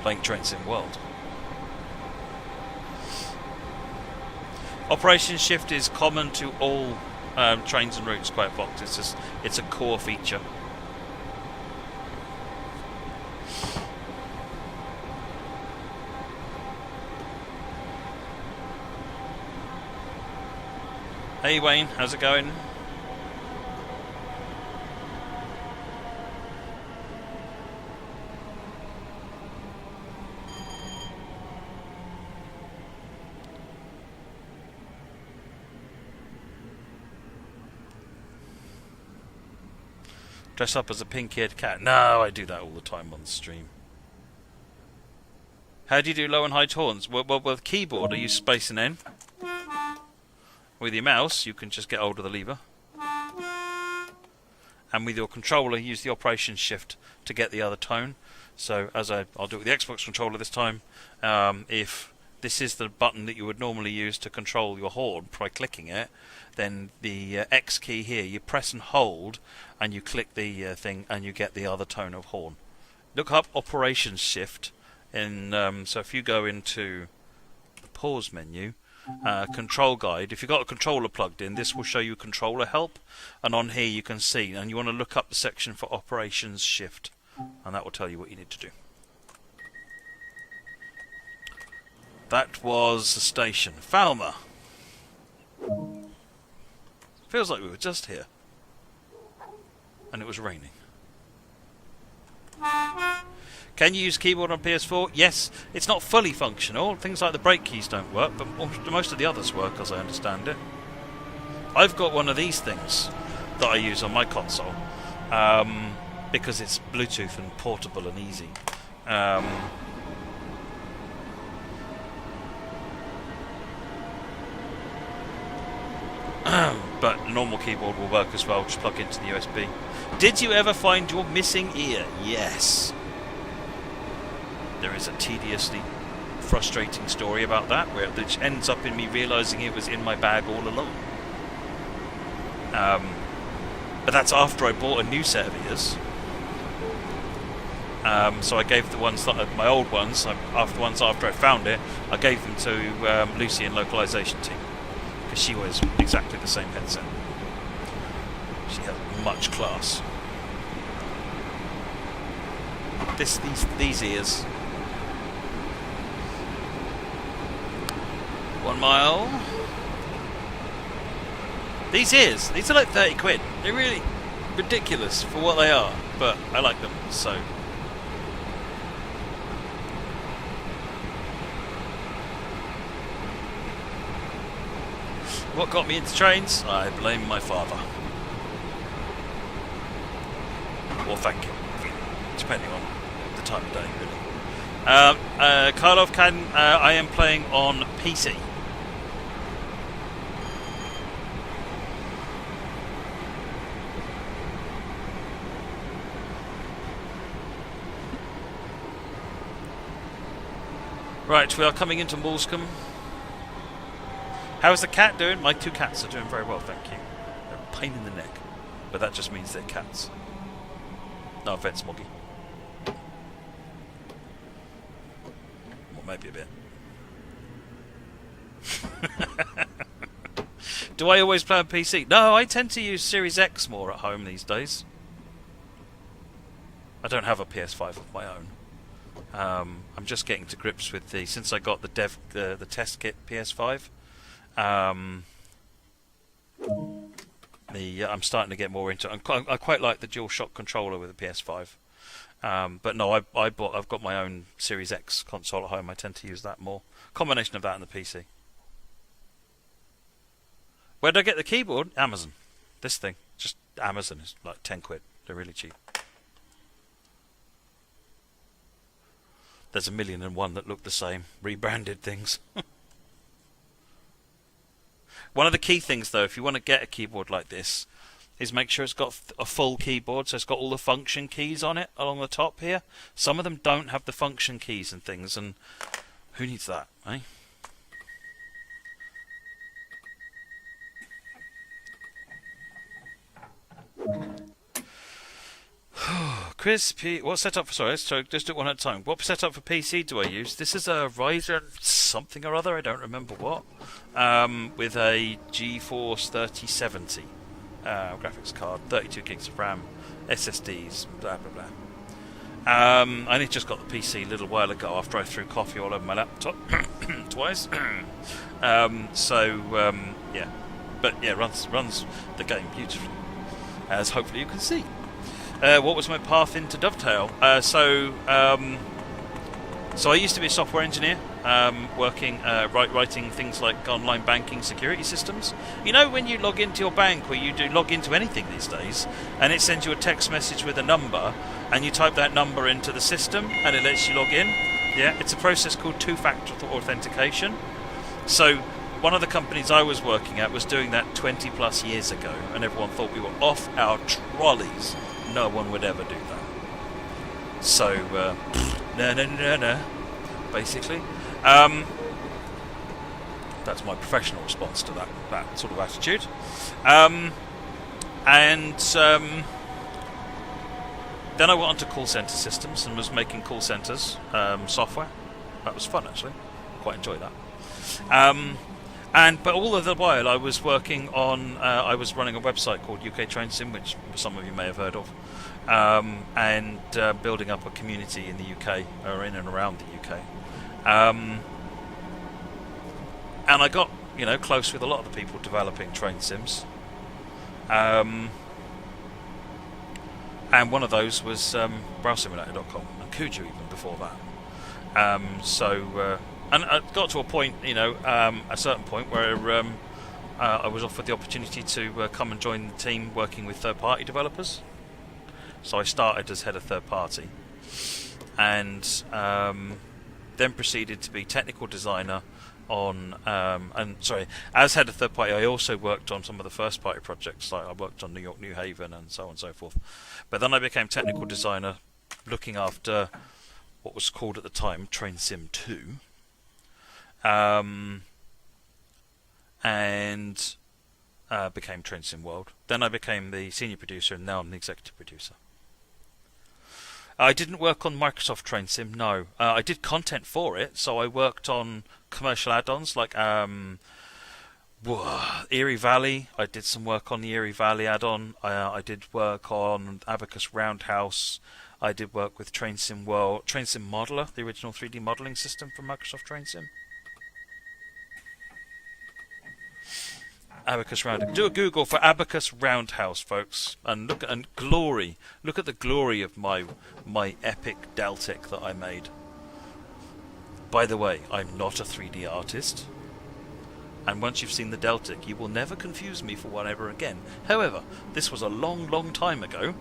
Playing Trent Sim World. Operation Shift is common to all trains and routes, Quiet Fox. It's a core feature. Hey Wayne, how's it going? Dress up as a pink-eared cat. No, I do that all the time on the stream. How do you do low and high tones? Well, with keyboard, I use space and N. With your mouse, you can just get hold of the lever. And with your controller, use the Operation Shift to get the other tone. So, as I'll do it with the Xbox controller this time, if this is the button that you would normally use to control your horn by clicking it, then the X key here, you press and hold, and you click the thing, and you get the other tone of horn. Look up Operations Shift, so if you go into the pause menu, control guide, if you've got a controller plugged in, this will show you controller help, and on here you can see, and you want to look up the section for Operations Shift, and that will tell you what you need to do. That was the station. Falmer. Feels like we were just here. And it was raining. Can you use keyboard on PS4? Yes. It's not fully functional. Things like the brake keys don't work, but most of the others work, as I understand it. I've got one of these things that I use on my console, because it's Bluetooth and portable and easy. But normal keyboard will work as well, just plug into the USB. Did you ever find your missing ear? Yes. There is a tediously frustrating story about that, which ends up in me realising it was in my bag all along. But that's after I bought a new set of ears. So I gave the ones that my old ones, after I found it, I gave them to Lucy in localization team. She wears exactly the same headset. She has much class. These ears. 1 mile. These ears. These are like 30 quid. They're really ridiculous for what they are, but I like them, so. What got me into trains? I blame my father. Or thank him, depending on the time of day, really. Karlov, I am playing on PC. Right, we are coming into Moulscombe. How's the cat doing? My 2 cats are doing very well, thank you. They're a pain in the neck, but that just means they're cats. No offence, Moggy. Well, maybe a bit. Do I always play on PC? No, I tend to use Series X more at home these days. I don't have a PS5 of my own. I'm just getting to grips with since I got the test kit PS5. I'm starting to get more into it. I quite like the DualShock controller with the PS5. But no, I've got my own Series X console at home. I tend to use that more. Combination of that and the PC. Where did I get the keyboard? Amazon. This thing. Just Amazon is like 10 quid. They're really cheap. There's 1,000,001 that look the same. Rebranded things. One of the key things, though, if you want to get a keyboard like this, is make sure it's got a full keyboard, so it's got all the function keys on it along the top here. Some of them don't have the function keys and things, and who needs that, eh? Crispy. What setup for? Sorry, just do it one at a time. What setup for PC do I use? This is a Ryzen something or other. I don't remember what. With a GeForce 3070 graphics card, 32 gigs of RAM, SSDs, blah blah blah. I only just got the PC a little while ago after I threw coffee all over my laptop twice. Yeah, but yeah, runs the game beautifully, as hopefully you can see. What was my path into Dovetail? So I used to be a software engineer, working, writing things like online banking security systems. You know, when you log into your bank, or you do log into anything these days, and it sends you a text message with a number, and you type that number into the system, and it lets you log in. Yeah, it's a process called two-factor authentication. So one of the companies I was working at was doing that 20 plus years ago, and everyone thought we were off our trolleys. No one would ever do that. So, no, basically. That's my professional response to that sort of attitude. Then I went on to call centre systems and was making call centres software. That was fun, actually. Quite enjoyed that. But all of the while I was working on, I was running a website called UK Train Sim, which some of you may have heard of, and building up a community in the UK, or in and around the UK. And I got, close with a lot of the people developing train sims. And one of those was browsimulator.com, and Kuju even before that. And I got to a point, a certain point where I was offered the opportunity to come and join the team working with third-party developers. So I started as head of third-party, and then proceeded to be technical designer on. As head of third-party, I also worked on some of the first-party projects. Like I worked on New York, New Haven, and so on and so forth. But then I became technical designer, looking after what was called at the time Train Sim 2. And became Train Sim World. Then I became the senior producer, and now I'm the executive producer. I didn't work on Microsoft Train Sim, no. I did content for it, so I worked on commercial add-ons like Erie Valley. I did some work on the Erie Valley add-on. I did work on Abacus Roundhouse. I did work with Train Sim World, Train Sim Modeler, the original 3D modeling system from Microsoft Train Sim. Abacus Roundhouse. Do a Google for Abacus Roundhouse, folks, and look at glory. Look at the glory of my epic Deltic that I made. By the way, I'm not a 3D artist, and once you've seen the Deltic, you will never confuse me for one ever again. However, this was a long, long time ago,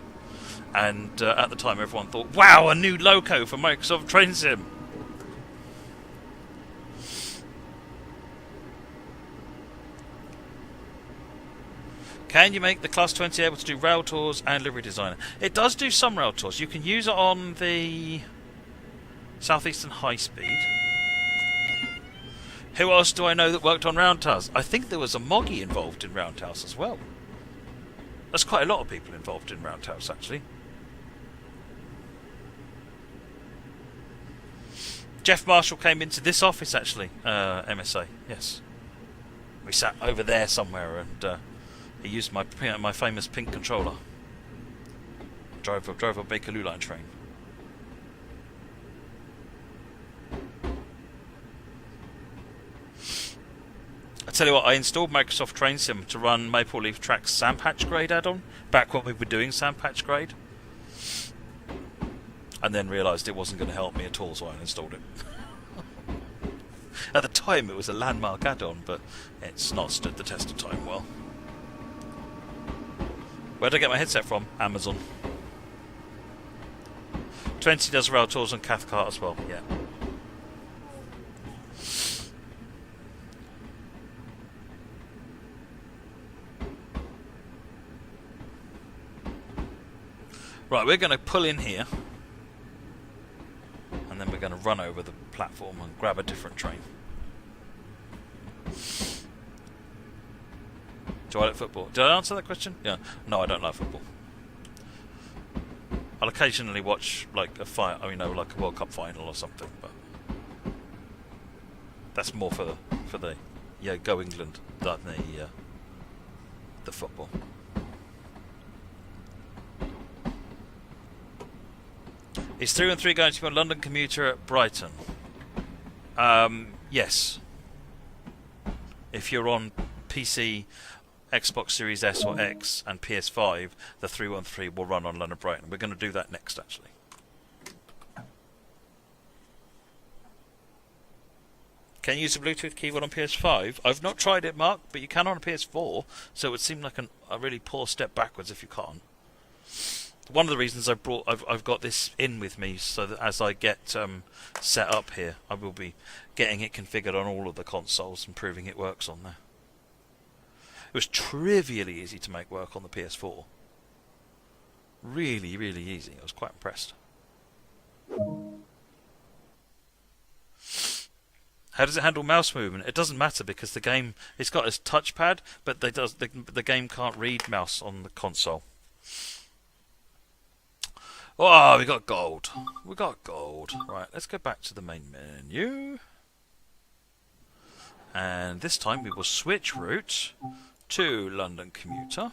and at the time everyone thought, "Wow, a new loco for Microsoft Train Sim." Can you make the Class 20 able to do rail tours and livery designer? It does do some rail tours. You can use it on the Southeastern High Speed. Who else do I know that worked on Roundhouse? I think there was a Moggy involved in Roundhouse as well. There's quite a lot of people involved in Roundhouse, actually. Jeff Marshall came into this office, actually, MSA, yes. We sat over there somewhere, and he used my famous pink controller. Drove a Bakerloo line train. I tell you what, I installed Microsoft Train Sim to run Maple Leaf Track's Sandpatch Grade add-on, back when we were doing Sandpatch Grade. And then realised it wasn't going to help me at all, so I uninstalled it. At the time it was a landmark add-on, but it's not stood the test of time well. Where did I get my headset from? Amazon. 20 does rail tours on Cathcart as well, yeah. Right, we're going to pull in here, and then we're going to run over the platform and grab a different train. Do I like football? Did I answer that question? Yeah. No, I don't like football. I'll occasionally watch like a fight, like a World Cup final or something, but that's more for the go England than the football. Is 3 and 3 going to be on London Commuter at Brighton? Yes. If you're on PC, Xbox Series S or X and PS5, the 313 will run on London Brighton. We're going to do that next, actually. Can you use a Bluetooth keyboard on PS5? I've not tried it, Mark, but you can on a PS4, so it would seem like a really poor step backwards if you can't. One of the reasons I've got this in with me, so that as I get set up here, I will be getting it configured on all of the consoles and proving it works on there. It was trivially easy to make work on the PS4. Really, really easy. I was quite impressed. How does it handle mouse movement? It doesn't matter because the game, it's got a touchpad, but the game can't read mouse on the console. Oh, we got gold. We got gold. Right, let's go back to the main menu. And this time we will switch route to London Commuter.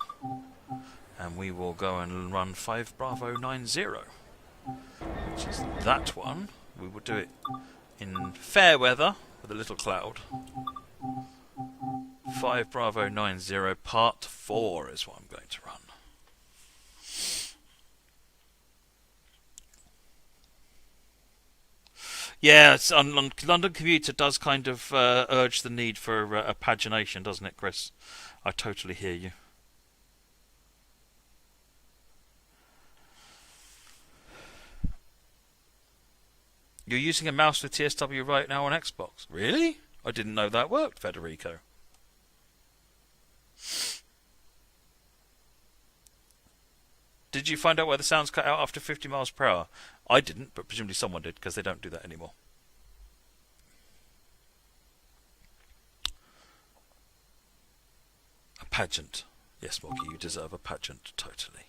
And we will go and run 5 Bravo 90. Which is that one. We will do it in fair weather with a little cloud. 5 Bravo 90 Part 4 is what I'm going to run. Yeah, London Commuter does kind of urge the need for a pagination, doesn't it, Chris? I totally hear you. You're using a mouse with TSW right now on Xbox. Really? I didn't know that worked, Federico. Did you find out why the sounds cut out after 50 miles per hour? I didn't, but presumably someone did, because they don't do that anymore. A pageant. Yes, Morky, you deserve a pageant, totally.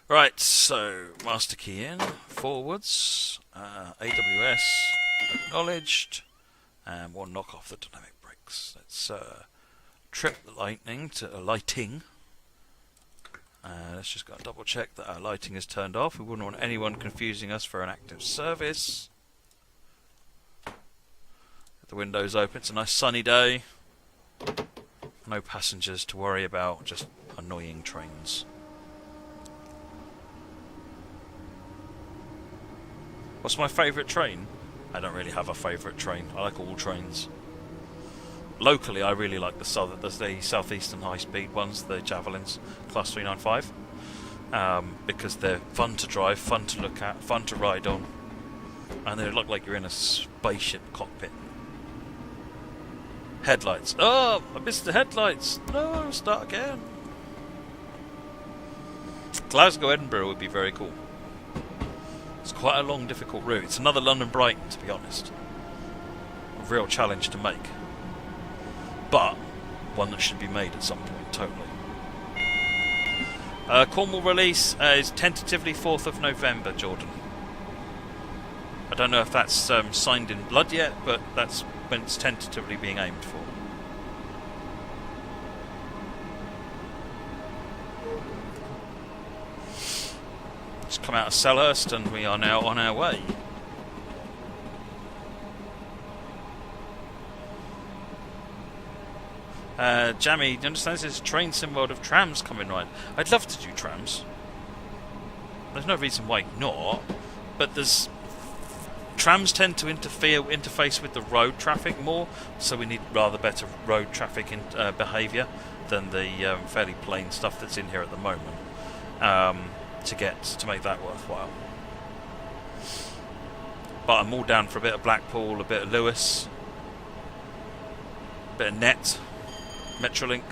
Right, so master key in, forwards, AWS acknowledged, and we'll knock off the dynamic brakes. Let's trip the lighting. Let's just go and double check that our lighting is turned off. We wouldn't want anyone confusing us for an active service. Get the windows open. It's a nice sunny day. No passengers to worry about, just annoying trains. What's my favourite train? I don't really have a favourite train. I like all trains. Locally, I really like the southeastern high-speed ones, the Javelins, Class 395, because they're fun to drive, fun to look at, fun to ride on, and they look like you're in a spaceship cockpit. Headlights. Oh, I missed the headlights. No, start again. Glasgow, Edinburgh would be very cool. It's quite a long, difficult route. It's another London Brighton, to be honest. A real challenge to make. But one that should be made at some point, totally. Cornwall release is tentatively 4th of November, Jordan. I don't know if that's signed in blood yet, but that's when it's tentatively being aimed for. Just come out of Selhurst and we are now on our way. Jammy, do you understand there's a train sim world of trams coming right? I'd love to do trams. There's no reason why not, but trams tend to interface with the road traffic more, so we need rather better road traffic behaviour than the fairly plain stuff that's in here at the moment to make that worthwhile. But I'm all down for a bit of Blackpool, a bit of Lewis, a bit of Metrolink.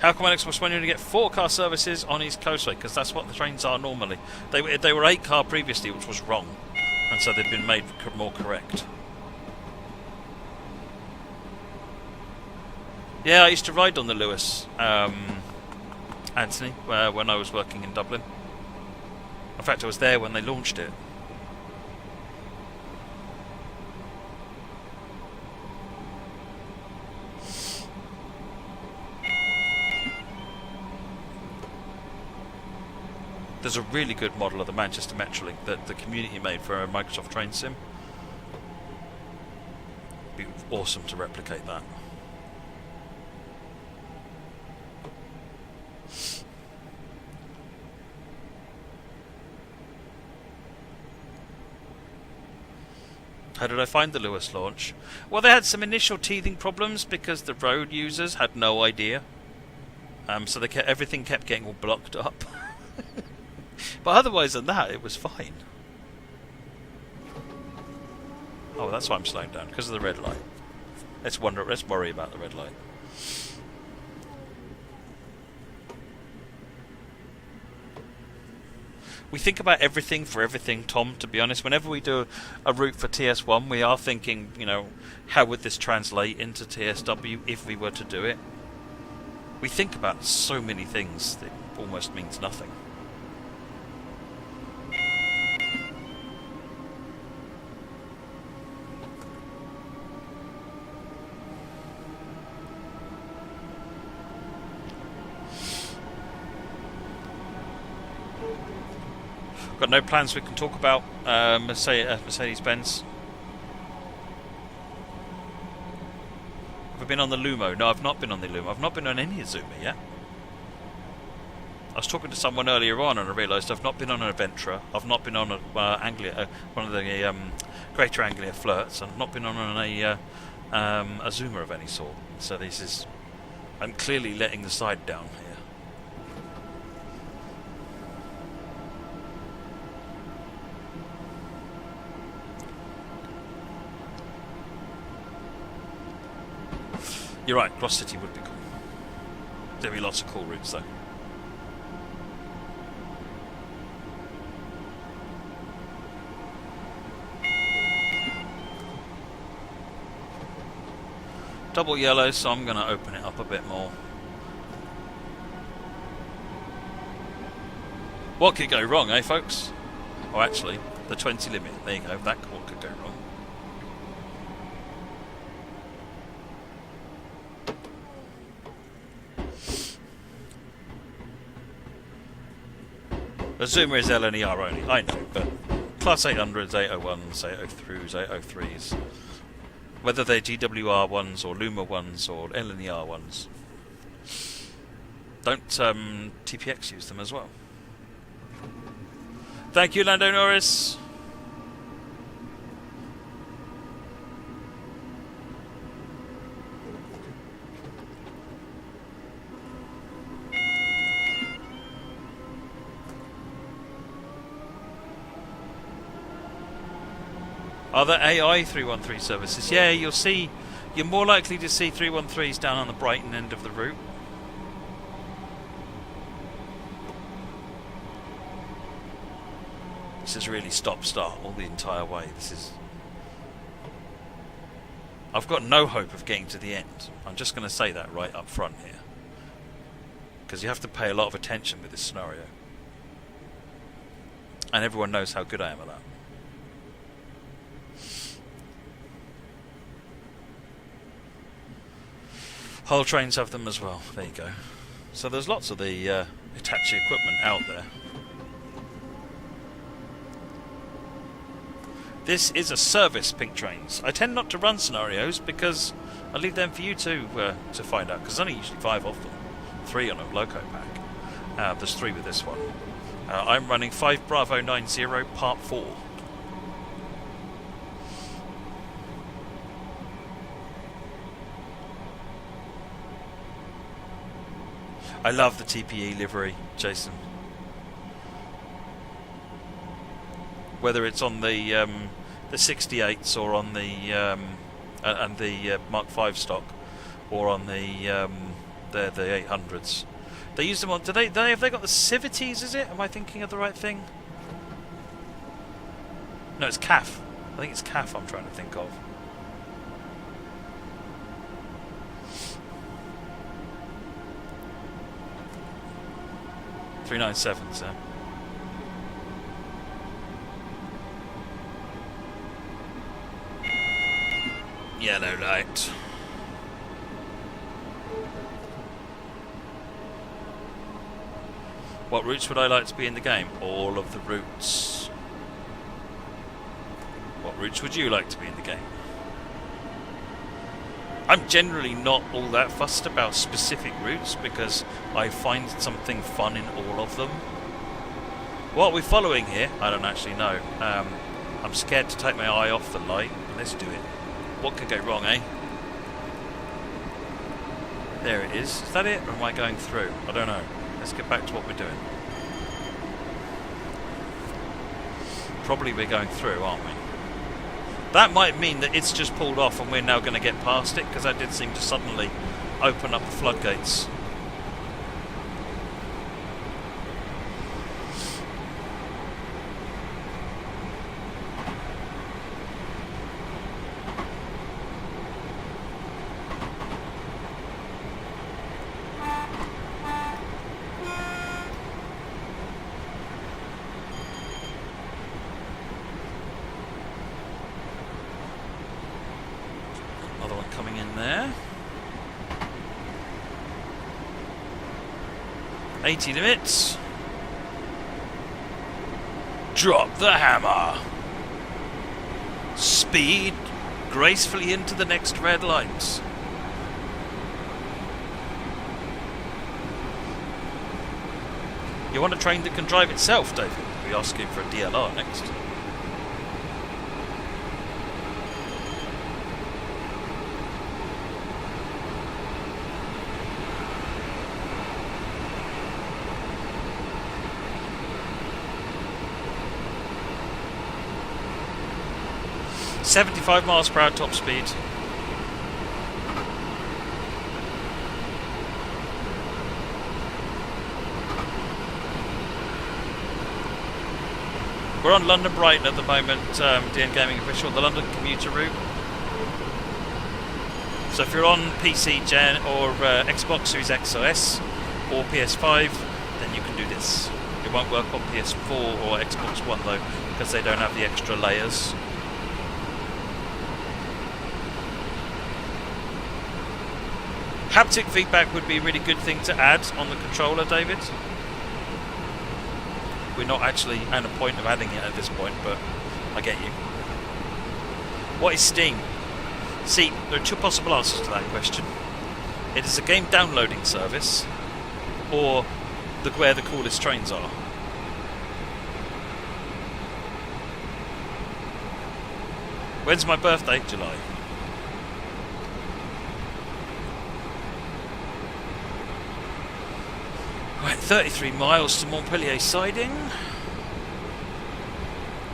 How come Alex was wanting to get 4-car services on East Coastway? Because that's what the trains are normally. They were 8-car previously, which was wrong, and so they've been made more correct. Yeah, I used to ride on the Lewis, Anthony, when I was working in Dublin. In fact, I was there when they launched it. There's a really good model of the Manchester Metrolink that the community made for a Microsoft Train Sim. It'd be awesome to replicate that. How did I find the Lewis launch? Well, they had some initial teething problems because the road users had no idea. So everything kept getting all blocked up. But otherwise than that, it was fine. Oh, that's why I'm slowing down, because of the red light. Let's worry about the red light. We think about everything for everything, Tom, to be honest. Whenever we do a route for TS1, we are thinking, how would this translate into TSW if we were to do it? We think about so many things that almost means nothing. Got no plans we can talk about Mercedes-Benz. Have I been on the Lumo? No, I've not been on the Lumo. I've not been on any Azuma yet. I was talking to someone earlier on and I realised I've not been on an Aventra. I've not been on Anglia, one of the Greater Anglia Flirts. I've not been on a Azuma of any sort. So I'm clearly letting the side down here. You're right, Cross City would be cool. There'd be lots of cool routes though. Double yellow, so I'm going to open it up a bit more. What could go wrong, eh folks? Oh, actually, the 20 limit. There you go, that what could go wrong. Azuma is LNER only, I know, but Class 800s, 801s, 803s, 803s, whether they're GWR ones or Luma ones or LNER ones, don't TPX use them as well. Thank you, Lando Norris. Are there AI 313 services? Yeah, you're more likely to see 313s down on the Brighton end of the route. This is really stop-start all the entire way. I've got no hope of getting to the end. I'm just going to say that right up front here. Because you have to pay a lot of attention with this scenario. And everyone knows how good I am at that. Hull trains have them as well. There you go. So there's lots of the Hitachi equipment out there. This is a service, Pink Trains. I tend not to run scenarios because I leave them for you to find out. Because there's only usually 5 of them. 3 on a loco pack. There's 3 with this one. I'm running 5 Bravo 90 Part 4. I love the TPE livery, Jason. Whether it's on the 68s or on the Mark V stock, or on the They're the 800s. They use them on. Have they got the Civities? Is it? Am I thinking of the right thing? No, it's CAF. I think it's CAF. I'm trying to think of. .397, sir. Yellow light. What routes would I like to be in the game? All of the routes. What routes would you like to be in the game? I'm generally not all that fussed about specific routes because I find something fun in all of them. What are we following here? I don't actually know. I'm scared to take my eye off the light. Let's do it. What could go wrong, eh? There it is. Is that it, or am I going through? I don't know. Let's get back to what we're doing. Probably we're going through, aren't we? That might mean that it's just pulled off and we're now going to get past it, because that did seem to suddenly open up the floodgates. Another one coming in there. 80 limits. Drop the hammer. Speed gracefully into the next red light. You want a train that can drive itself, David? We'll be asking for a DLR next. .75 miles per hour top speed. We're on London Brighton at the moment, DN Gaming Official, the London commuter route. So if you're on PC Gen or Xbox Series X or S or PS5, then you can do this. It won't work on PS4 or Xbox One though, because they don't have the extra layers. Haptic feedback would be a really good thing to add on the controller, David. We're not actually at a point of adding it at this point, but I get you. What is Steam? See, there are two possible answers to that question. It is a game downloading service, or where the coolest trains are. When's my birthday? July. Right, 33 miles to Montpellier siding.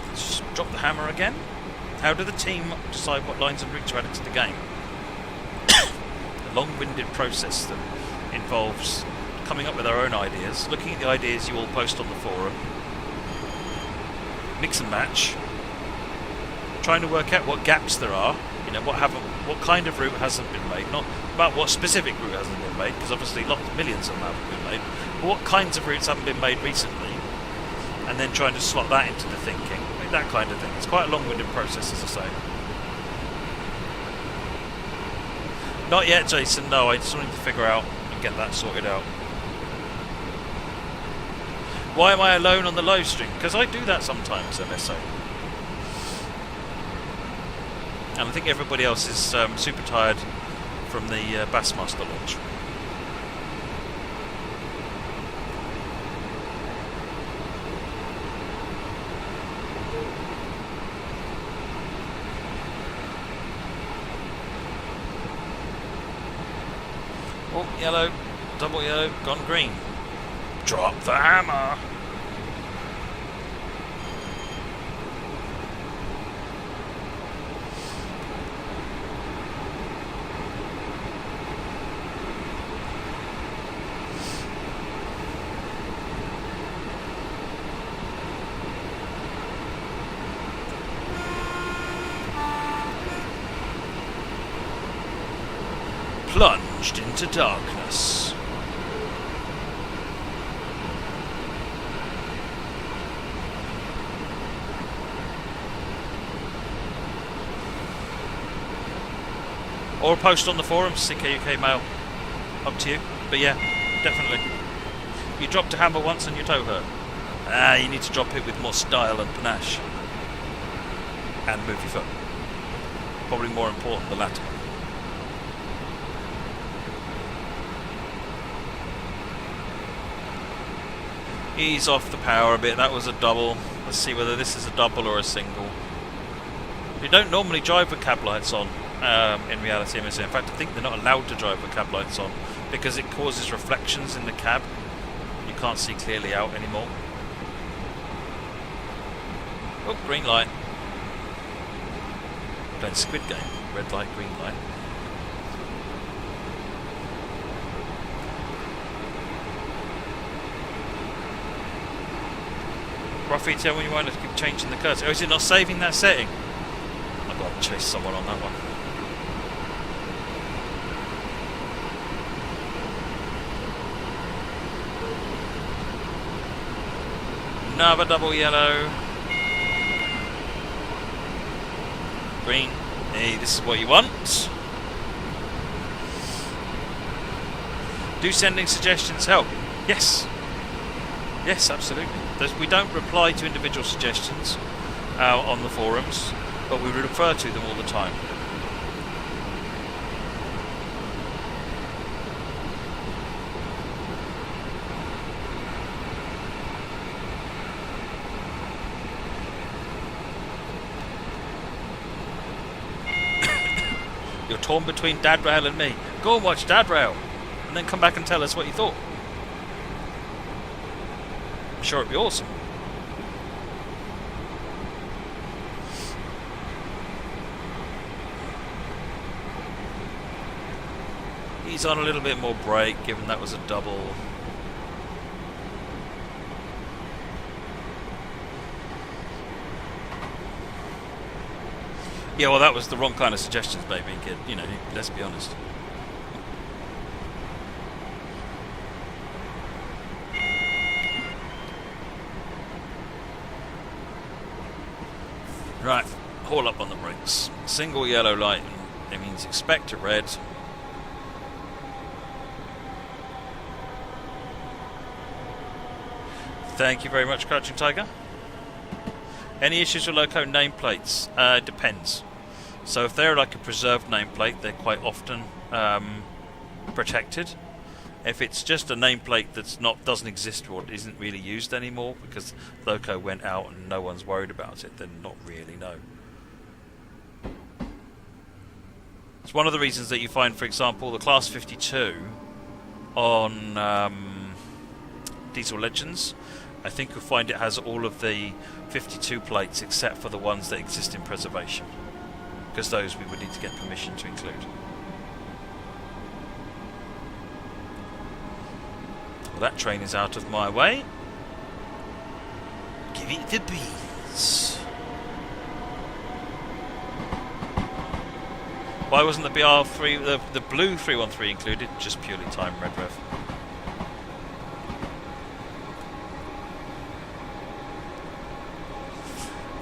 Let's just drop the hammer again. How do the team decide what lines and routes are added to the game? A long-winded process that involves coming up with our own ideas, looking at the ideas you all post on the forum, mix and match, trying to work out what gaps there are, you know, what kind of route hasn't been made, not about what specific route hasn't been made, because obviously millions of them haven't been made, but what kinds of routes haven't been made recently, and then trying to slot that into the thinking, I mean, that kind of thing. It's quite a long-winded process, as I say. Not yet, Jason, no, I just wanted to figure out and get that sorted out. Why am I alone on the live stream? Because I do that sometimes, MSO. And I think everybody else is super tired from the Bassmaster launch. Oh, yellow, double yellow, gone green. Drop the hammer! plunged into darkness. Or a post on the forums, CKUK Mail. Up to you. But yeah, definitely. You dropped a hammer once and your toe hurt. You need to drop it with more style and panache. And move your foot. Probably more important, the latter. Ease off the power a bit. That was a double. Let's see whether this is a double or a single. You don't normally drive with cab lights on in reality. In fact, I think they're not allowed to drive with cab lights on because it causes reflections in the cab. You can't see clearly out anymore. Oh, green light. Playing Squid Game. Red light, green light. Ruffy, tell me you want to keep changing the cursor. Oh, is it not saving that setting? I've got to chase someone on that one. Another double yellow. Green. Hey, this is what you want. Do sending suggestions help? Yes. Yes, absolutely. We don't reply to individual suggestions on the forums, but we refer to them all the time. You're torn between Dad Rail and me. Go and watch Dad Rail, and then come back and tell us what you thought. I'm sure it'd be awesome. He's on a little bit more brake, given that was a double. Yeah, well, that was the wrong kind of suggestions, baby, kid. You know, let's be honest. Right, haul up on the brakes. Single yellow light, it means expect a red. Thank you very much, Crouching Tiger. Any issues with loco nameplates? Depends. So if they're like a preserved nameplate, they're quite often protected. If it's just a nameplate that's doesn't exist or isn't really used anymore because loco went out and no one's worried about it, then not really, no. It's one of the reasons that you find, for example, the Class 52 on Diesel Legends. I think you'll find it has all of the 52 plates except for the ones that exist in preservation, because those we would need to get permission to include. Well, that train is out of my way. Give it the beans. Why wasn't the BR3, the blue 313 included? Just purely time, Red Rev.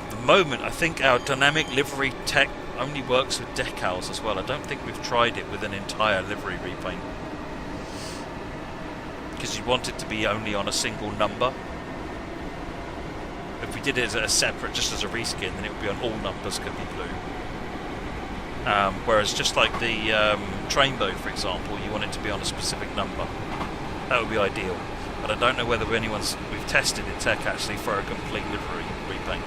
At the moment, I think our dynamic livery tech only works with decals as well. I don't think we've tried it with an entire livery repaint, because you want it to be only on a single number. If we did it as a separate, just as a reskin, then it would be on all numbers could be blue. Whereas just like the train boat, for example, you want it to be on a specific number. That would be ideal. But I don't know whether we've tested in tech actually for a complete livery repaint.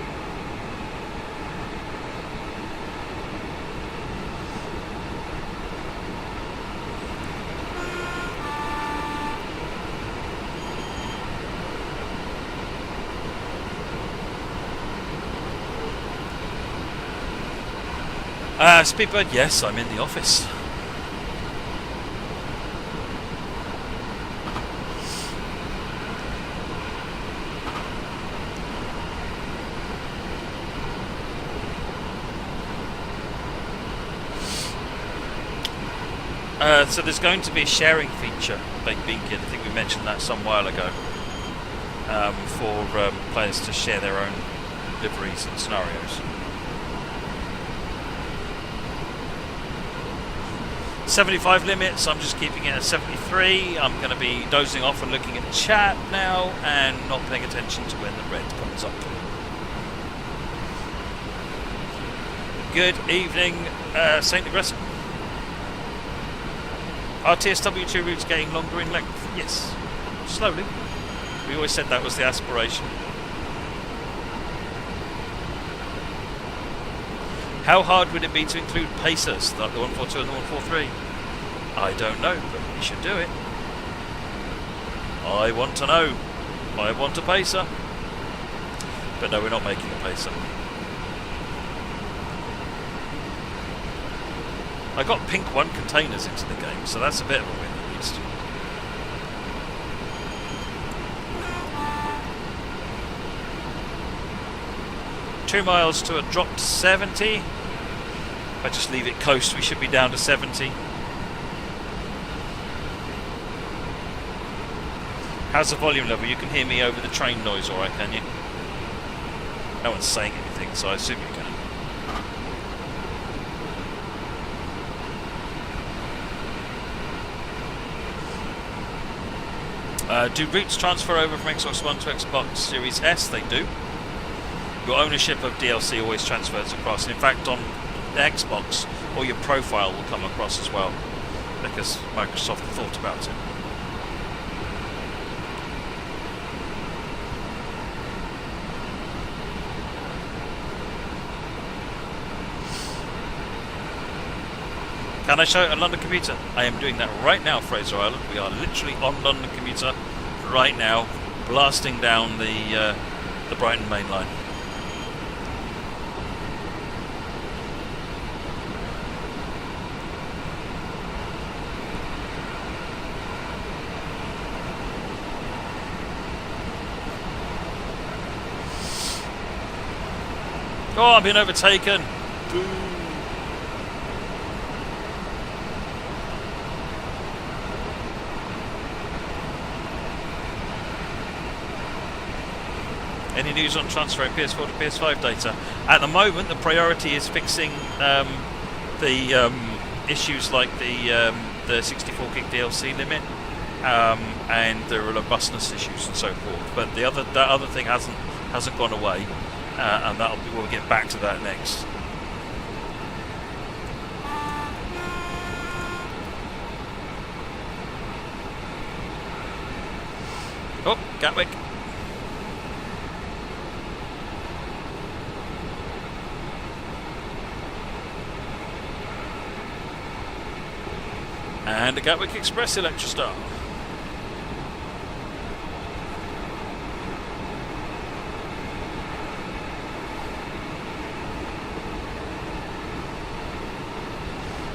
Speedbird, yes, I'm in the office. So there's going to be a sharing feature, Baked Bean Kid. I think we mentioned that some while ago, for players to share their own liveries and scenarios. 75 limits, I'm just keeping it at 73. I'm going to be dozing off and looking at chat now and not paying attention to when the red comes up. Good evening, St. Aggressor. Are TSW2 routes getting longer in length? Yes, slowly. We always said that was the aspiration. How hard would it be to include pacers, like the 142 and the 143? I don't know, but we should do it. I want to know. I want a pacer. But no, we're not making a pacer. I got pink 1 containers into the game, so that's a bit of a win at least. Two miles to a dropped 70. If I just leave it coast, we should be down to 70. How's the volume level? You can hear me over the train noise, alright, can you? No one's saying anything, so I assume you can. Do routes transfer over from Xbox One to Xbox Series S? They do. Your ownership of DLC always transfers across. In fact, on the Xbox, all your profile will come across as well, because Microsoft thought about it. Can I show it on London Commuter? I am doing that right now, Fraser Island. We are literally on London Commuter right now, blasting down the Brighton main line. Oh, I've been overtaken. Boo. Any news on transferring PS4 to PS5 data? At the moment, the priority is fixing the issues like the 64 gig DLC limit and the robustness issues and so forth. But that other thing hasn't gone away, and we'll get back to that next. Oh, Gatwick. And a Catwalk Express Electrostar.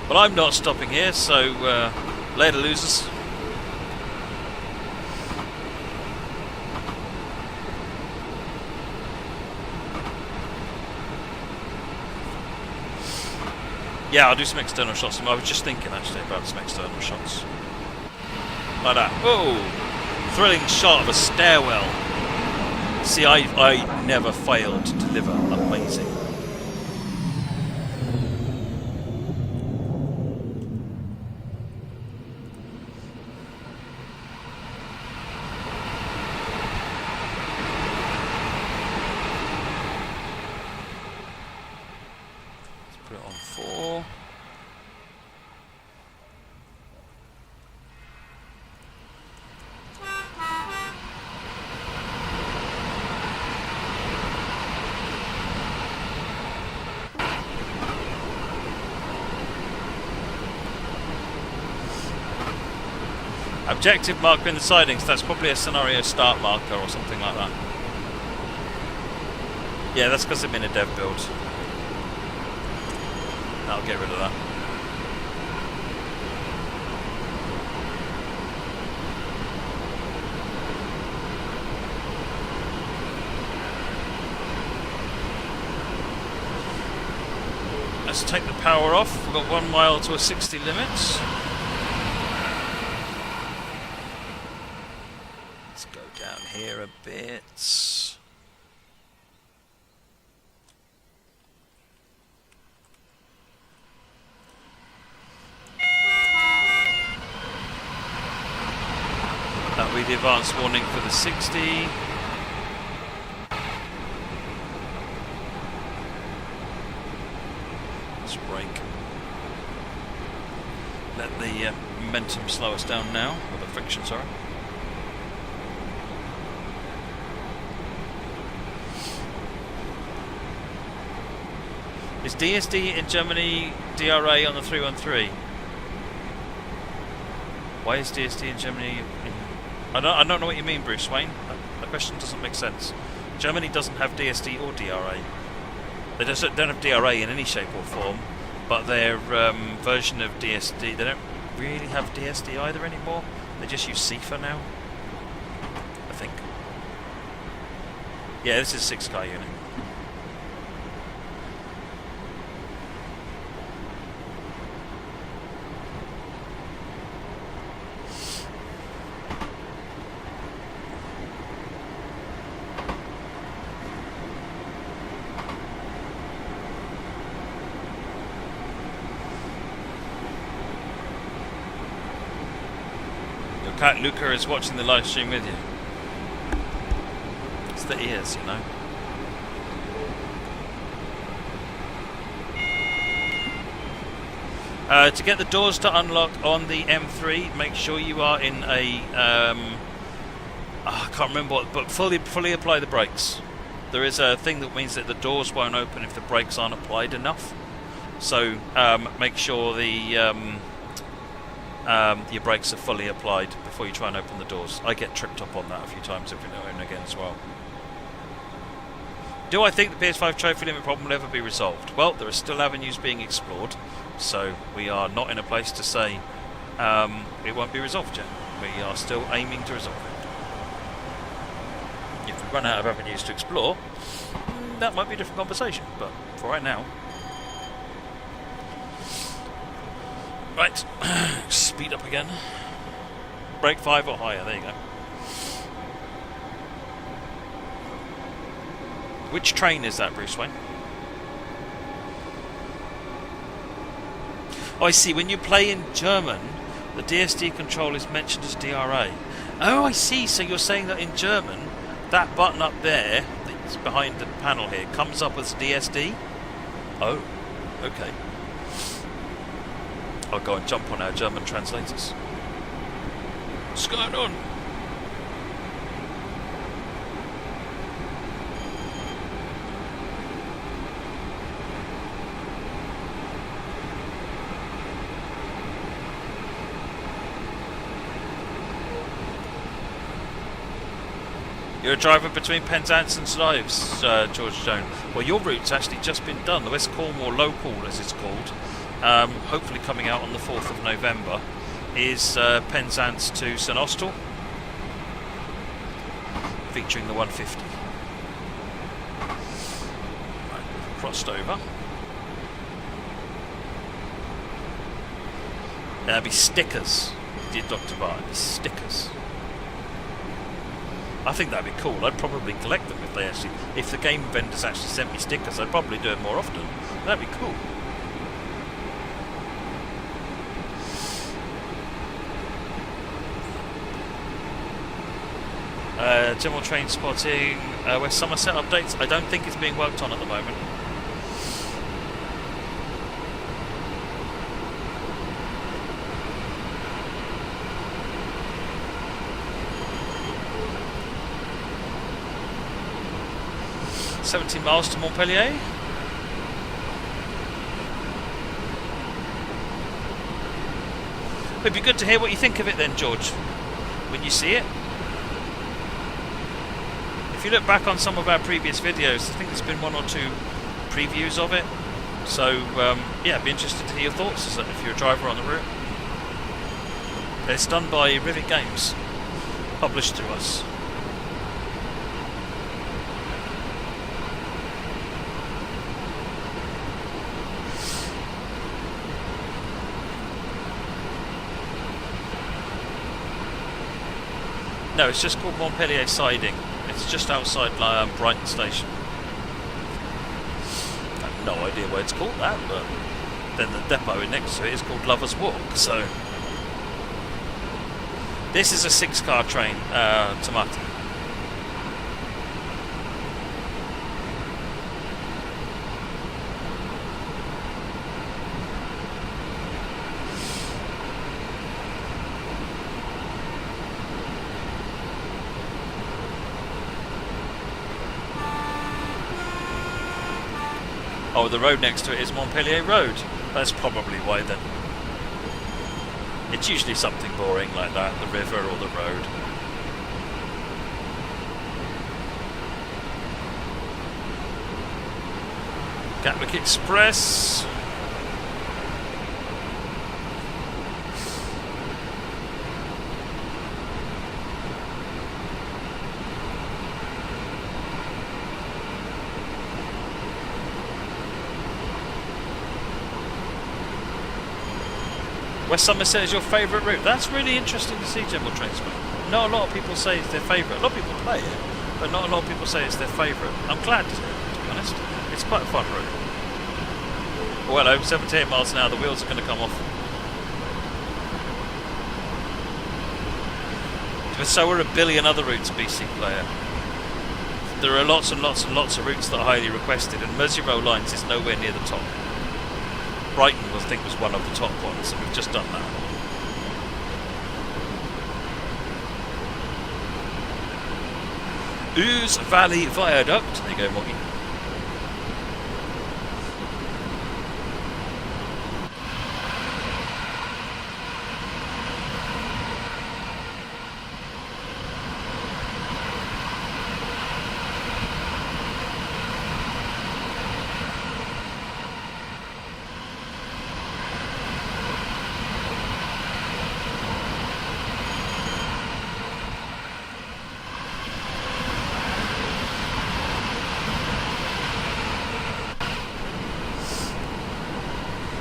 Well, I'm not stopping here, so later, losers. Yeah, I'll do some external shots. I was just thinking actually about some external shots. Like that. Oh! Thrilling shot of a stairwell. See, I never failed to deliver. Amazing. Let's put it on 4. Objective marker in the sidings, that's probably a scenario start marker or something like that. Yeah, that's because I'm in a dev build. That'll get rid of that. Let's take the power off. We've got 1 mile to a 60 limits. there a bit? That'll be the advance warning for the 60. Let's brake. Let the momentum slow us down now, or the friction, sorry. Is DSD in Germany DRA on the 313? Why is DSD in Germany? I don't know what you mean, Bruce Wayne. The question doesn't make sense. Germany doesn't have DSD or DRA. They don't have DRA in any shape or form, but their version of DSD, they don't really have DSD either anymore. They just use CIFA now, I think. Yeah, this is a 6-car unit. Cat Luca is watching the live stream with you. It's the ears, you know. To get the doors to unlock on the M3, make sure you are in a I can't remember what, but fully apply the brakes. There is a thing that means that the doors won't open if the brakes aren't applied enough. So make sure your brakes are fully applied before you try and open the doors. I get tripped up on that a few times every now and again as well. Do I think the PS5 trophy limit problem will ever be resolved? Well, there are still avenues being explored, so we are not in a place to say it won't be resolved yet. We are still aiming to resolve it. If we run out of avenues to explore, that might be a different conversation, but for right now. Right, speed up again. Brake 5 or higher, there you go. Which train is that, Bruce Wayne? Oh, I see, when you play in German, the DSD control is mentioned as DRA. Oh, I see, so you're saying that in German, that button up there, that's behind the panel here, comes up as DSD? Oh, okay. I'll go and jump on our German translators. What's going on? You're a driver between Penzance and Slives, George Jones. Well, your route's actually just been done. The West Cornwall Local, as it's called, hopefully coming out on the 4th of November, is Penzance to St Austell, featuring the 150. Right, crossed over. There'll be stickers, dear Dr. Bar, stickers. I think that'd be cool. I'd probably collect them if the game vendors actually sent me stickers. I'd probably do it more often. That'd be cool. General train spotting, West Somerset updates. I don't think it's being worked on at the moment. $17 miles to Montpellier. It'd be good to hear what you think of it then, George, when you see it. If you look back on some of our previous videos, I think there's been 1 or 2 previews of it. So, yeah, I'd be interested to hear your thoughts if you're a driver on the route. It's done by Rivet Games, published to us. No, it's just called Montpellier Siding. It's just outside Brighton Station. I have no idea why it's called that, but then the depot next to it is called Lovers Walk, so... This is a 6-car train to Martin. Oh, the road next to it is Montpellier Road. That's probably why then. It's usually something boring like that, the river or the road. Catwalk Express. West Somerset is your favourite route. That's really interesting to see, General Transport. Not a lot of people say it's their favourite. A lot of people play it, but not a lot of people say it's their favourite. I'm glad to hear it, to be honest. It's quite a fun route. Well, over 78 miles an hour, the wheels are going to come off. But so are a billion other routes, BC player. There are lots and lots and lots of routes that are highly requested, and Merseyrail Lines is nowhere near the top. Brighton, I think, was one of the top ones, and we've just done that. Ouse Valley Viaduct. There you go, Moggy.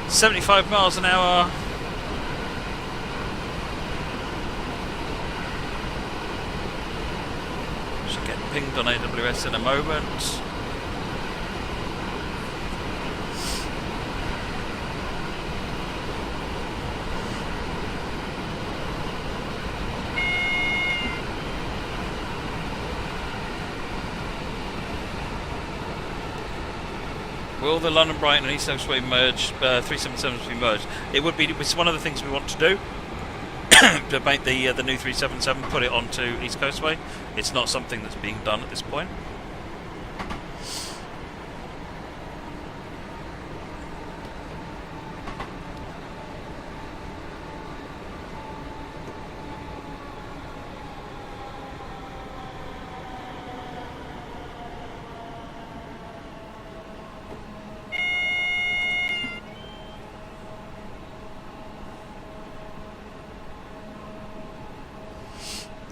.75 miles an hour. Should get pinged on AWS in a moment. Will the London Brighton and East Coastway merge? 377s be merged. It's one of the things we want to do to make the new 377, put it onto East Coastway. It's not something that's being done at this point.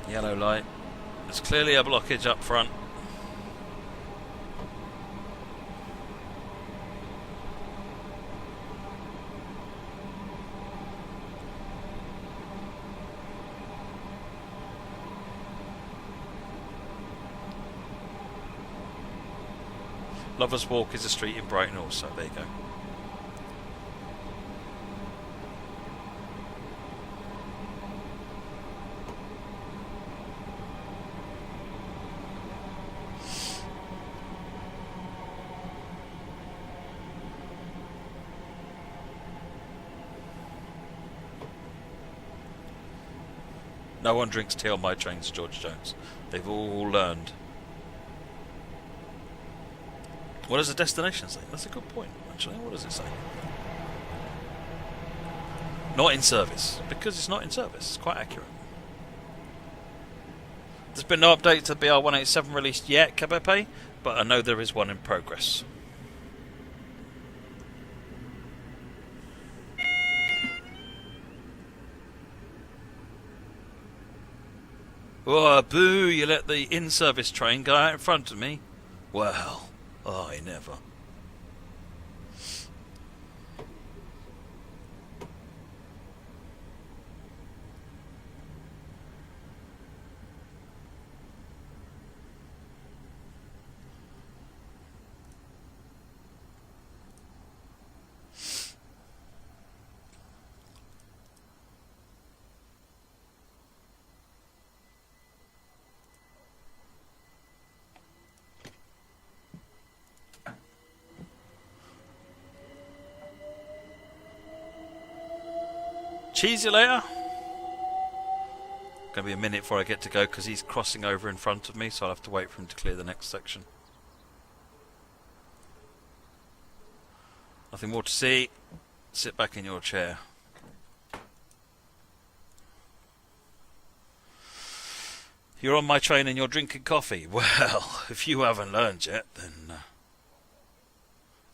Yellow light. There's clearly a blockage up front. Lovers Walk is a street in Brighton also. There you go. No one drinks tea on my trains, George Jones. They've all learned. What does the destination say? That's a good point, actually. What does it say? Not in service. Because it's not in service. It's quite accurate. There's been no update to the BR187 released yet, Kabepe, but I know there is one in progress. Oh, boo, you let the in-service train go out in front of me? Well, I never. Cheese you later. Going to be a minute before I get to go because he's crossing over in front of me, so I'll have to wait for him to clear the next section. Nothing more to see. Sit back in your chair. You're on my train and you're drinking coffee. Well, if you haven't learned yet, then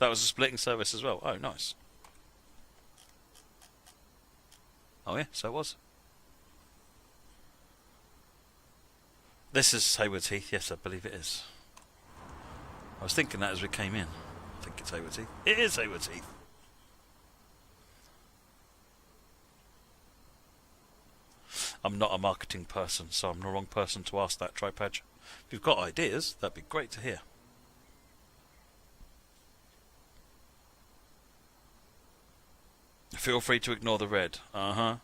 that was a splitting service as well. Oh, nice. Oh yeah, so it was. This is Haywards Heath. Yes, I believe it is. I was thinking that as we came in. I think it's Haywards Heath. It is Haywards Heath. I'm not a marketing person, so I'm the wrong person to ask that, Tripad. If you've got ideas, that'd be great to hear. Feel free to ignore the red. I've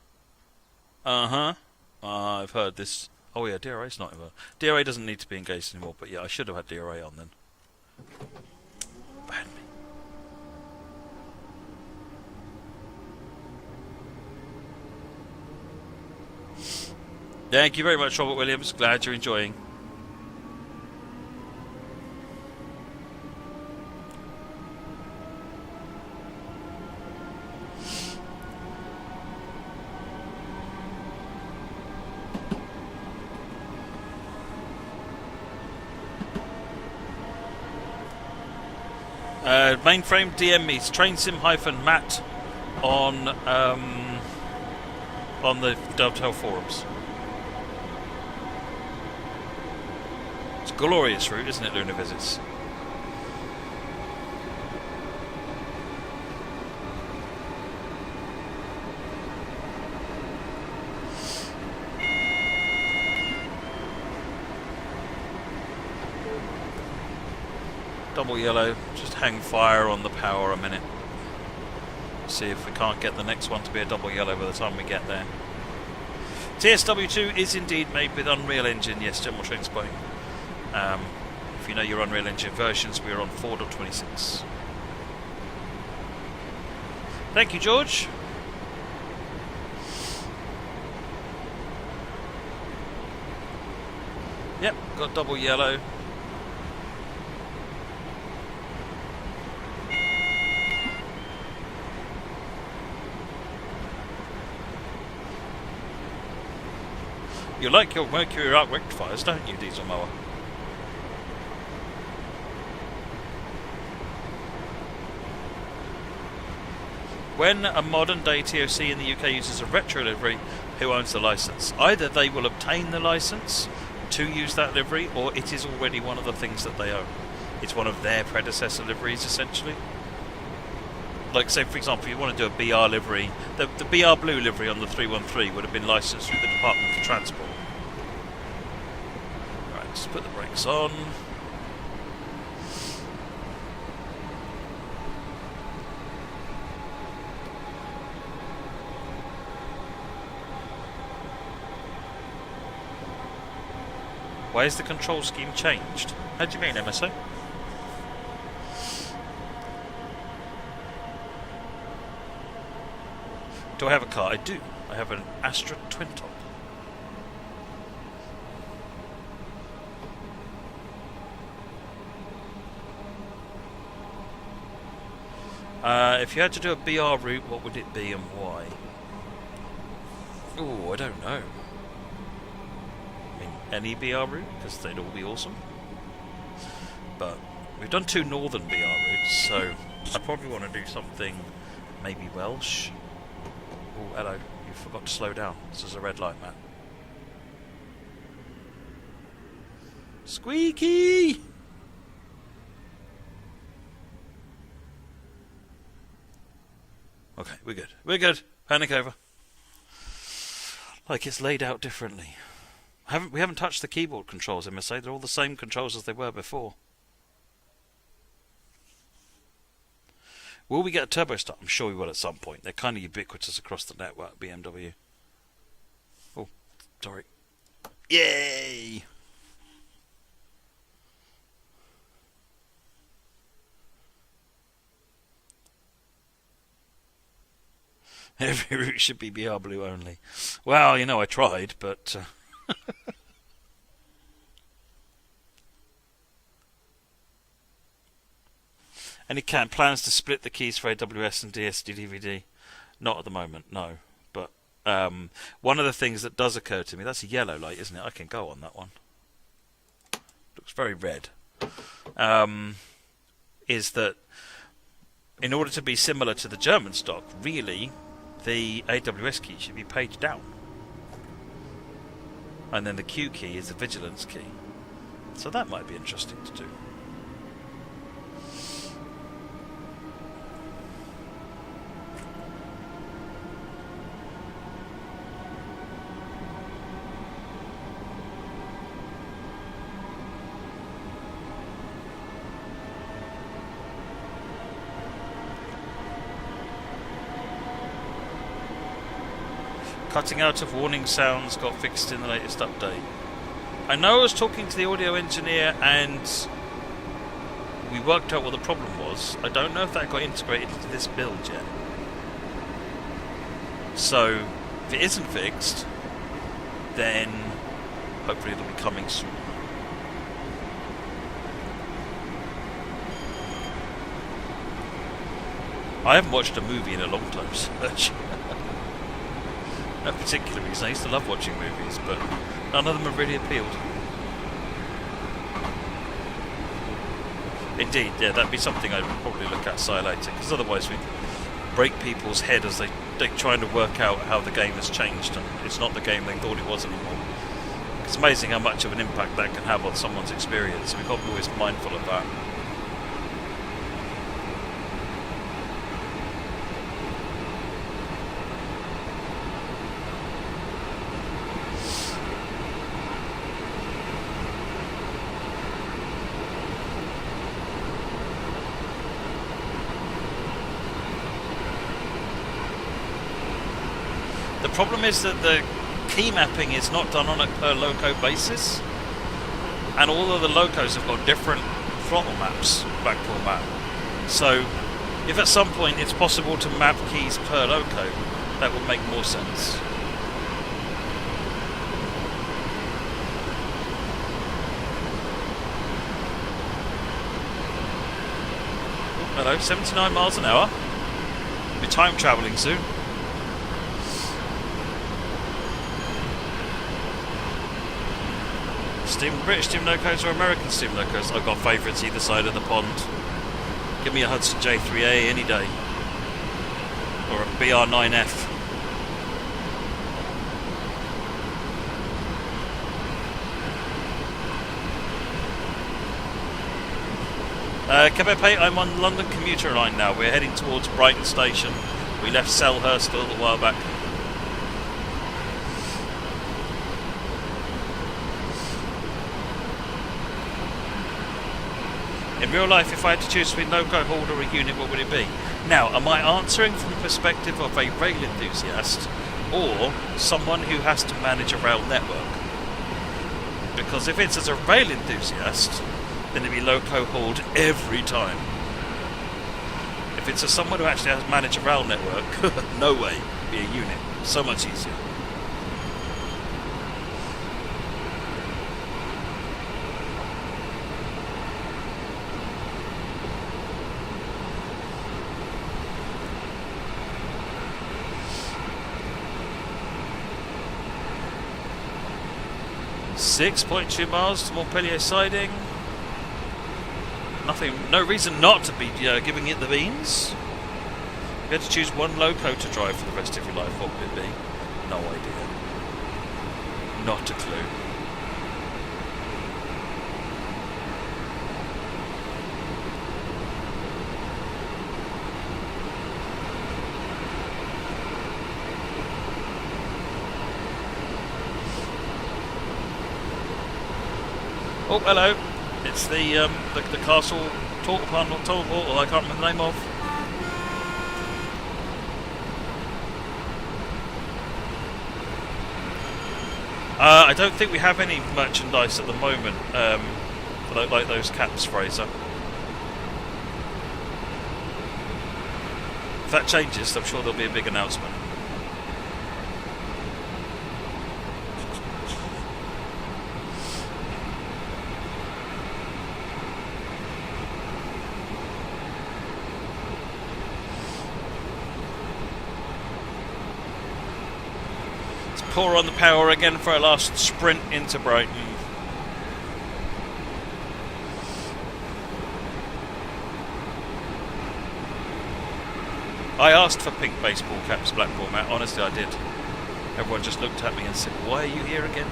heard this. Oh yeah, DRA's not involved. DRA doesn't need to be engaged anymore, but yeah, I should have had DRA on then. Bad me. Thank you very much, Robert Williams. Glad you're enjoying. Mainframe DM me trainsim-matt on the Dovetail forums. It's a glorious route, isn't it, Lunar Visits? Double yellow, just hang fire on the power a minute. See if we can't get the next one to be a double yellow by the time we get there. TSW2 is indeed made with Unreal Engine, yes, General Trains Boeing. If you know your Unreal Engine versions, we are on 4.26. Thank you, George. Yep, got double yellow. You like your Mercury arc rectifiers, don't you, Diesel Mower? When a modern day TOC in the UK uses a retro livery, who owns the license? Either they will obtain the license to use that livery, or it is already one of the things that they own. It's one of their predecessor liveries, essentially. Like, say, for example, you want to do a BR livery, the BR Blue livery on the 313 would have been licensed through the Department for Transport. Right, let's put the brakes on. Why is the control scheme changed? How do you mean, MSO? Do I have a car? I do. I have an Astra Twin Top. If you had to do a BR route, what would it be and why? Oh, I don't know. I mean, any BR route, because they'd all be awesome. But we've done 2 northern BR routes, so I probably want to do something maybe Welsh. Oh, hello. You forgot to slow down. This is a red light, Matt. Squeaky! Okay, we're good. We're good. Panic over. Like it's laid out differently. We haven't touched the keyboard controls, MSA. They're all the same controls as they were before. Will we get a turbo start? I'm sure we will at some point. They're kind of ubiquitous across the network, BMW. Oh, sorry. Yay! Every route should be BR Blue only. Well, I tried, but... Any plans to split the keys for AWS and DSD DVD? Not at the moment, no. But one of the things that does occur to me, that's a yellow light, isn't it? I can go on that one. Looks very red. Is that in order to be similar to the German stock, really, the AWS key should be page down. And then the Q key is the vigilance key. So that might be interesting to do. Cutting out of warning sounds got fixed in the latest update. I know I was talking to the audio engineer and we worked out what the problem was. I don't know if that got integrated into this build yet. So, if it isn't fixed, then hopefully it'll be coming soon. I haven't watched a movie in a long time, Serge. No particular reason. I used to love watching movies, but none of them have really appealed. Indeed, yeah, that'd be something I'd probably look at later, because otherwise we'd break people's head as they're trying to work out how the game has changed, and it's not the game they thought it was anymore. It's amazing how much of an impact that can have on someone's experience. We've got to be always mindful of that. The problem is that the key mapping is not done on a per loco basis, and all of the locos have got different throttle maps, backpull map. So if at some point it's possible to map keys per loco, that would make more sense. Hello, 79 miles an hour. We're time travelling soon. British Steam Locos or American Steam Locos? I've got favourites either side of the pond. Give me a Hudson J3A any day. Or a BR9F. Kebepe, I'm on London commuter line now. We're heading towards Brighton Station. We left Selhurst a little while back. In real life, if I had to choose between loco hold or a unit, what would it be? Now, am I answering from the perspective of a rail enthusiast or someone who has to manage a rail network? Because if it's as a rail enthusiast, then it'd be loco hold every time. If it's as someone who actually has to manage a rail network, no way, it'd be a unit. So much easier. .2 miles to Montpellier siding. No reason not to be giving it the beans. If you had to choose one loco to drive for the rest of your life, what would it be? No idea. Not a clue. Oh, hello. It's the castle talk pun or talk or I can't remember the name of. I don't think we have any merchandise at the moment for like those caps, Fraser. If that changes, I'm sure there'll be a big announcement. core on the power again for a last sprint into Brighton. I asked for pink baseball caps, Blackpool, Matt. Honestly, I did. Everyone just looked at me and said, "Why are you here again?"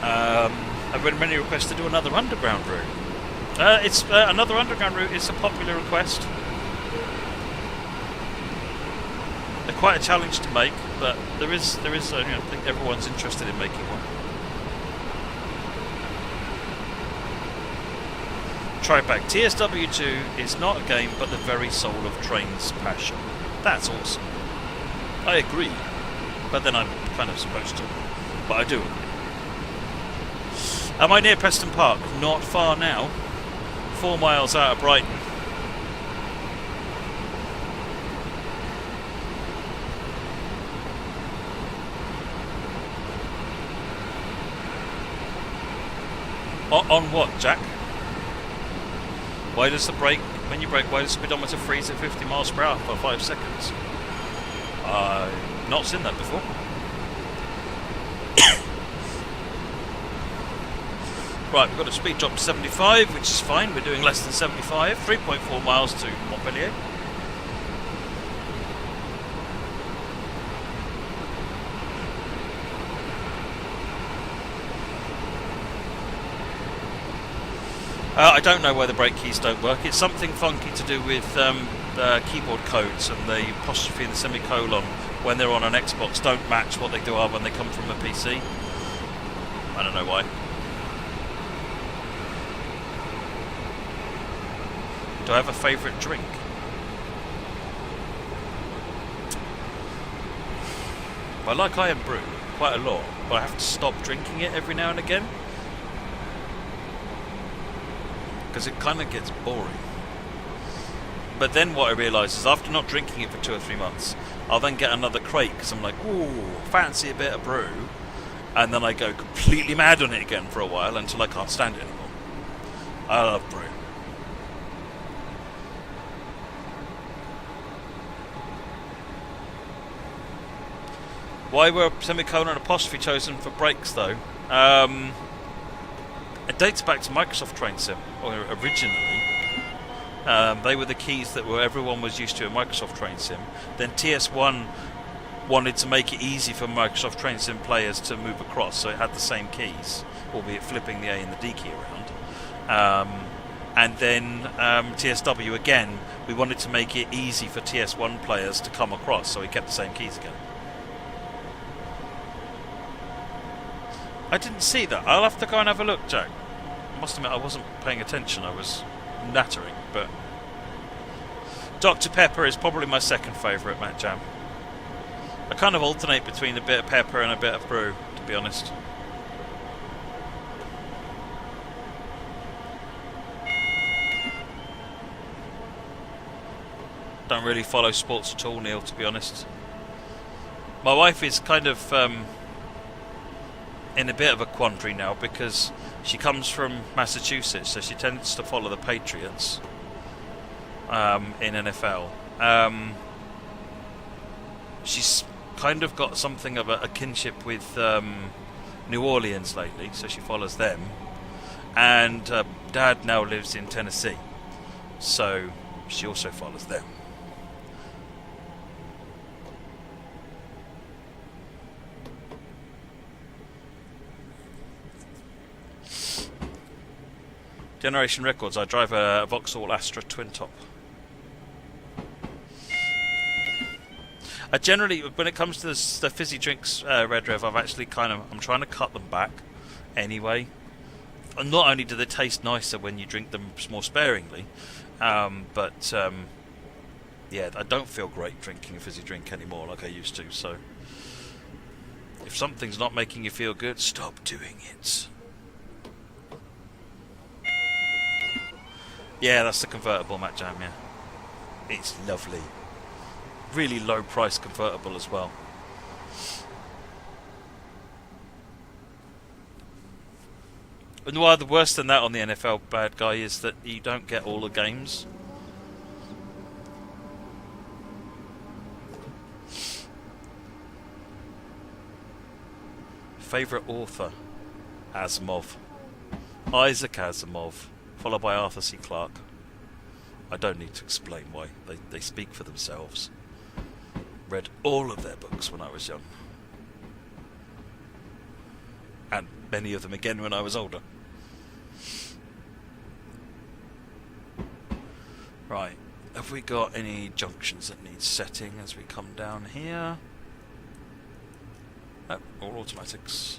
I've had many requests to do another underground route. It's another underground route is a popular request. They're quite a challenge to make, but there is. I think everyone's interested in making one. Try back. TSW2 is not a game, but the very soul of trains' passion. That's awesome. I agree, but then I'm kind of supposed to. But I do agree. Am I near Preston Park? Not far now. 4 miles out of Brighton. On what, Jack? Why does the brake, when you brake, why does the speedometer freeze at 50 miles per hour for 5 seconds? I've not seen that before. Right, we've got a speed drop to 75, which is fine. We're doing less than 75. 3.4 miles to Montpellier. I don't know why the brake keys don't work. It's something funky to do with keyboard codes, and the apostrophe and the semicolon when they're on an Xbox don't match what they do are when they come from a PC. I don't know why. Do I have a favourite drink? I like Iron Brew quite a lot, but I have to stop drinking it every now and again because it kind of gets boring. But then what I realise is after not drinking it for 2 or 3 months, I'll then get another crate because I'm like, ooh, fancy a bit of brew, and then I go completely mad on it again for a while until I can't stand it anymore. I love brew. Why were semicolon and apostrophe chosen for brakes though? It dates back to Microsoft Train Sim, or originally. They were the keys that everyone was used to in Microsoft Train Sim. Then TS1 wanted to make it easy for Microsoft Train Sim players to move across, so it had the same keys, albeit flipping the A and the D key around. And then TSW again, we wanted to make it easy for TS1 players to come across, so we kept the same keys again. I didn't see that. I'll have to go and have a look, Jack. I must admit I wasn't paying attention. I was nattering, but Dr. Pepper is probably my second favourite, Matt Jam. I kind of alternate between a bit of pepper and a bit of brew, to be honest. Don't really follow sports at all, Neil, to be honest. My wife is kind of in a bit of a quandary now because she comes from Massachusetts, so she tends to follow the Patriots in NFL. She's kind of got something of a kinship with New Orleans lately, so she follows them. And Dad now lives in Tennessee, so she also follows them. Generation Records, I drive a Vauxhall Astra twin top. I generally, when it comes to the fizzy drinks, Red Rev, I'm trying to cut them back anyway. And not only do they taste nicer when you drink them more sparingly, but yeah, I don't feel great drinking a fizzy drink anymore like I used to, so if something's not making you feel good, stop doing it. Yeah, that's the convertible, Matt Jam, yeah. It's lovely. Really low price convertible as well. And why the worse than that on the NFL bad guy is that you don't get all the games. favourite author, Asimov. Isaac Asimov, followed by Arthur C. Clarke. I don't need to explain why. They speak for themselves. Read all of their books when I was young. And many of them again when I was older. Right. Have we got any junctions that need setting as we come down here? Nope, all automatics.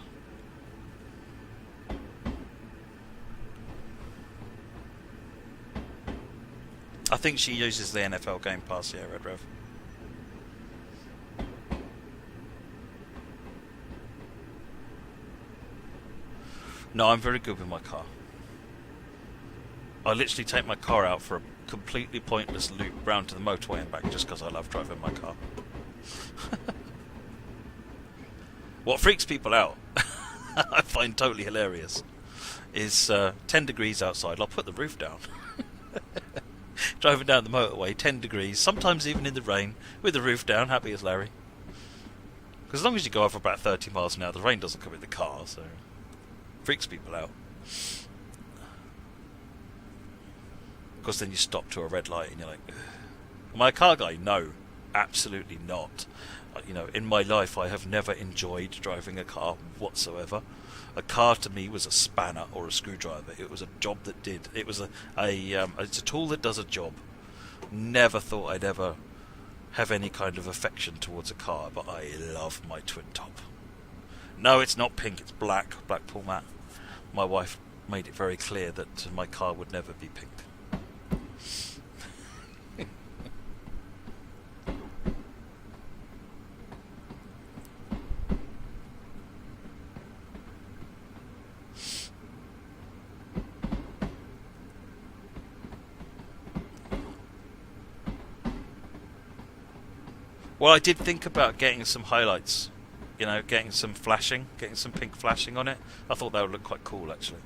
I think she uses the NFL Game Pass, yeah, Red Rev. No, I'm very good with my car. I literally take my car out for a completely pointless loop round to the motorway and back just because I love driving my car. What freaks people out, I find totally hilarious, is 10 degrees outside. I'll put the roof down. Driving down the motorway, 10 degrees, sometimes even in the rain, with the roof down, happy as Larry. Because as long as you go over about 30 miles an hour, the rain doesn't come in the car, so freaks people out. Of course, then you stop to a red light and you're like, ugh. Am I a car guy? No, absolutely not. You know, in my life, I have never enjoyed driving a car whatsoever. A car to me was a spanner or a screwdriver. It was a job that did. It was it's a tool that does a job. Never thought I'd ever have any kind of affection towards a car, but I love my twin top. No, it's not pink. It's black pull mat. My wife made it very clear that my car would never be pink. Well, I did think about getting some highlights, you know, getting some flashing, getting some pink flashing on it. I thought that would look quite cool, actually.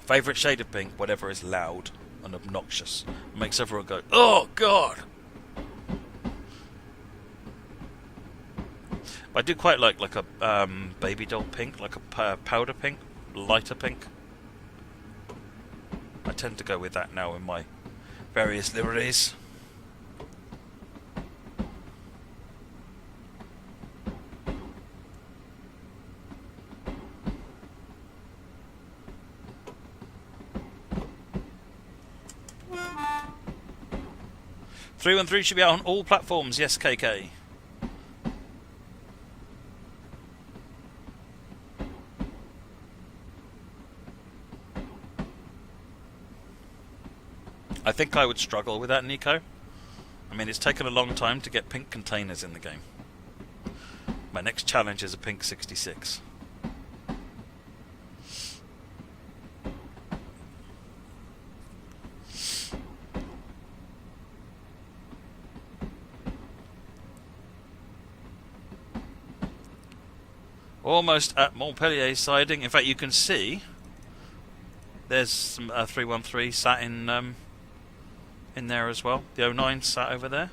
Favourite shade of pink, whatever is loud and obnoxious. It makes everyone go, oh, God! I do quite like a baby doll pink, like a powder pink, lighter pink. I tend to go with that now in my various liveries. Three and 3 should be out on all platforms. Yes, KK. I think I would struggle with that, Nico. I mean, it's taken a long time to get pink containers in the game. My next challenge is a pink 66. Almost at Montpellier siding. In fact, you can see there's some 313 sat in there as well. The 09 sat over there.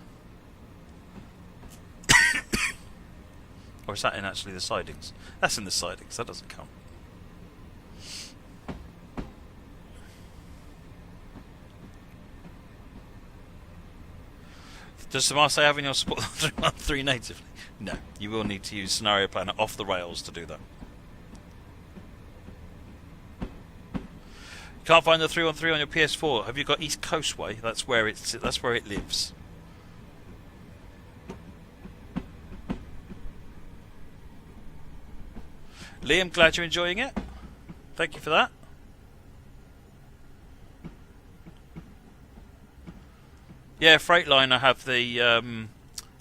Or is that in actually the sidings? That's in the sidings. That doesn't count. Does Marseille have in your support 313 natively? No, you will need to use Scenario Planner off the rails to do that. You can't find the 313 on your PS4. Have you got East Coastway? That's where it lives. Liam, glad you're enjoying it. Thank you for that. Yeah, Freightliner have the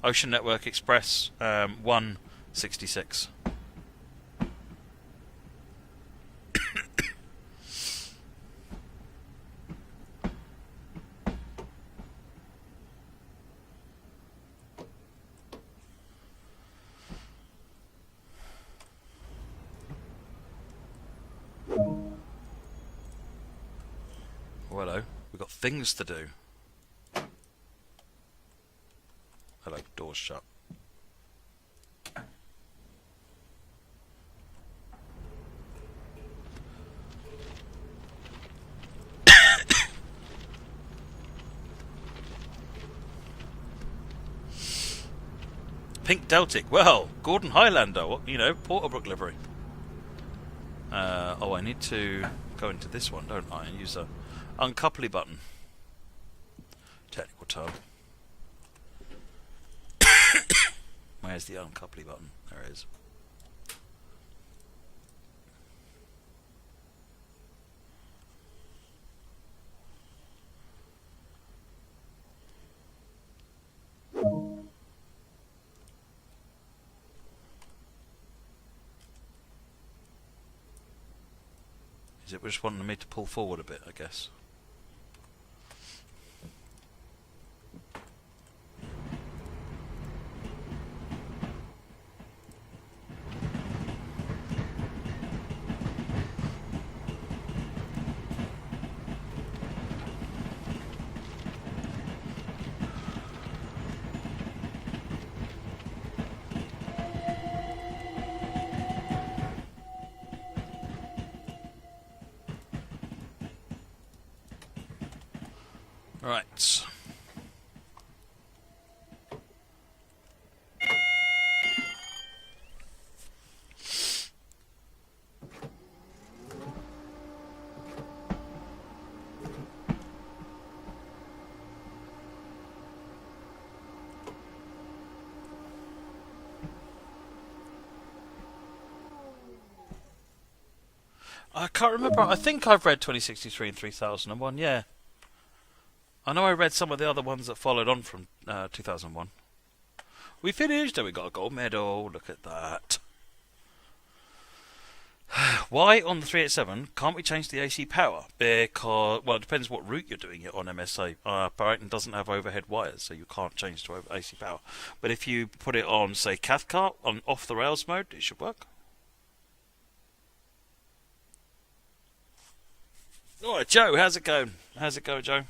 Ocean Network Express 166. Well, hello. We've got things to do. Hello, door's shut. Pink Deltic. Well, Gordon Highlander. What, Porterbrook livery. I need to go into this one, don't I? And use the uncouply button. Technical term. Where's the uncouply button? There it is. Is it just wanting me to pull forward a bit, I guess? Right. I can't remember. I think I've read 2063 and 3001, yeah. I know I read some of the other ones that followed on from 2001. We finished and we got a gold medal. Look at that. Why on the 387 can't we change the AC power? Because, well, it depends what route you're doing it on MSA. Brighton doesn't have overhead wires, so you can't change to AC power. But if you put it on, say, Cathcart, on off the rails mode, it should work. Alright, Joe, how's it going? How's it going, Joe?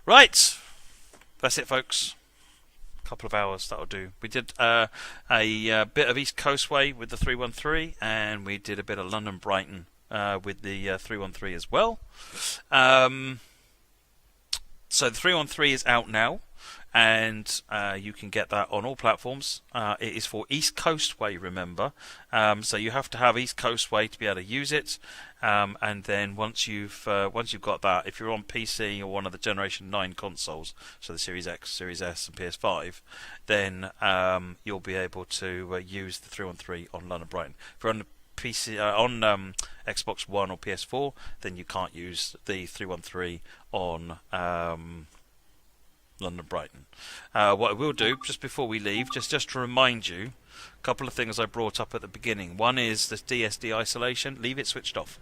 Right, that's it, folks. Couple of hours, that'll do. We did a bit of East Coastway with the 313, and we did a bit of London Brighton with the 313 as well. So the 313 is out now, and you can get that on all platforms. It is for East Coastway, remember. So you have to have East Coastway to be able to use it. And then once you've got that, if you're on PC or one of the Generation 9 consoles, so the Series X, Series S, and PS5, then you'll be able to use the 313 on London Brighton. If you're on the PC, on Xbox One or PS4, then you can't use the 313 on London Brighton. What I will do just before we leave, just to remind you, a couple of things I brought up at the beginning. One is the DSD isolation. Leave it switched off.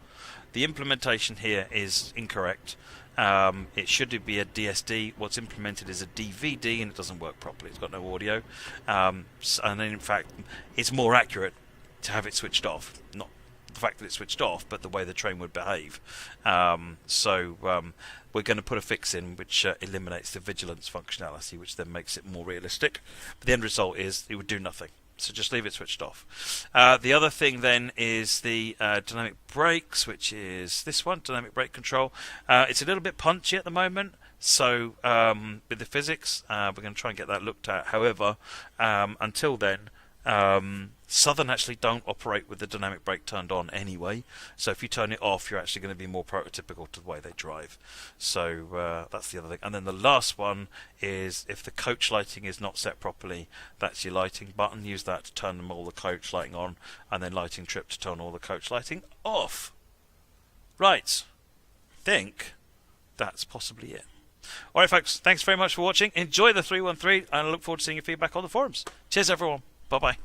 The implementation here is incorrect. It should be a DSD. What's implemented is a DVD, and it doesn't work properly. It's got no audio, and then in fact, it's more accurate to have it switched off. Not the fact that it's switched off, but the way the train would behave. So we're going to put a fix in which eliminates the vigilance functionality, which then makes it more realistic. But the end result is it would do nothing. So just leave it switched off. The other thing then is the dynamic brakes, which is this one, dynamic brake control. It's a little bit punchy at the moment. So with the physics, we're going to try and get that looked at. However, until then, Southern actually don't operate with the dynamic brake turned on anyway, so if you turn it off, you're actually going to be more prototypical to the way they drive. So that's the other thing. And then the last one is if the coach lighting is not set properly, that's your lighting button. Use that to turn all the coach lighting on, and then lighting trip to turn all the coach lighting off. Right, think that's possibly it. Alright folks, thanks very much for watching. Enjoy the 313, and I look forward to seeing your feedback on the forums. Cheers everyone. Bye-bye.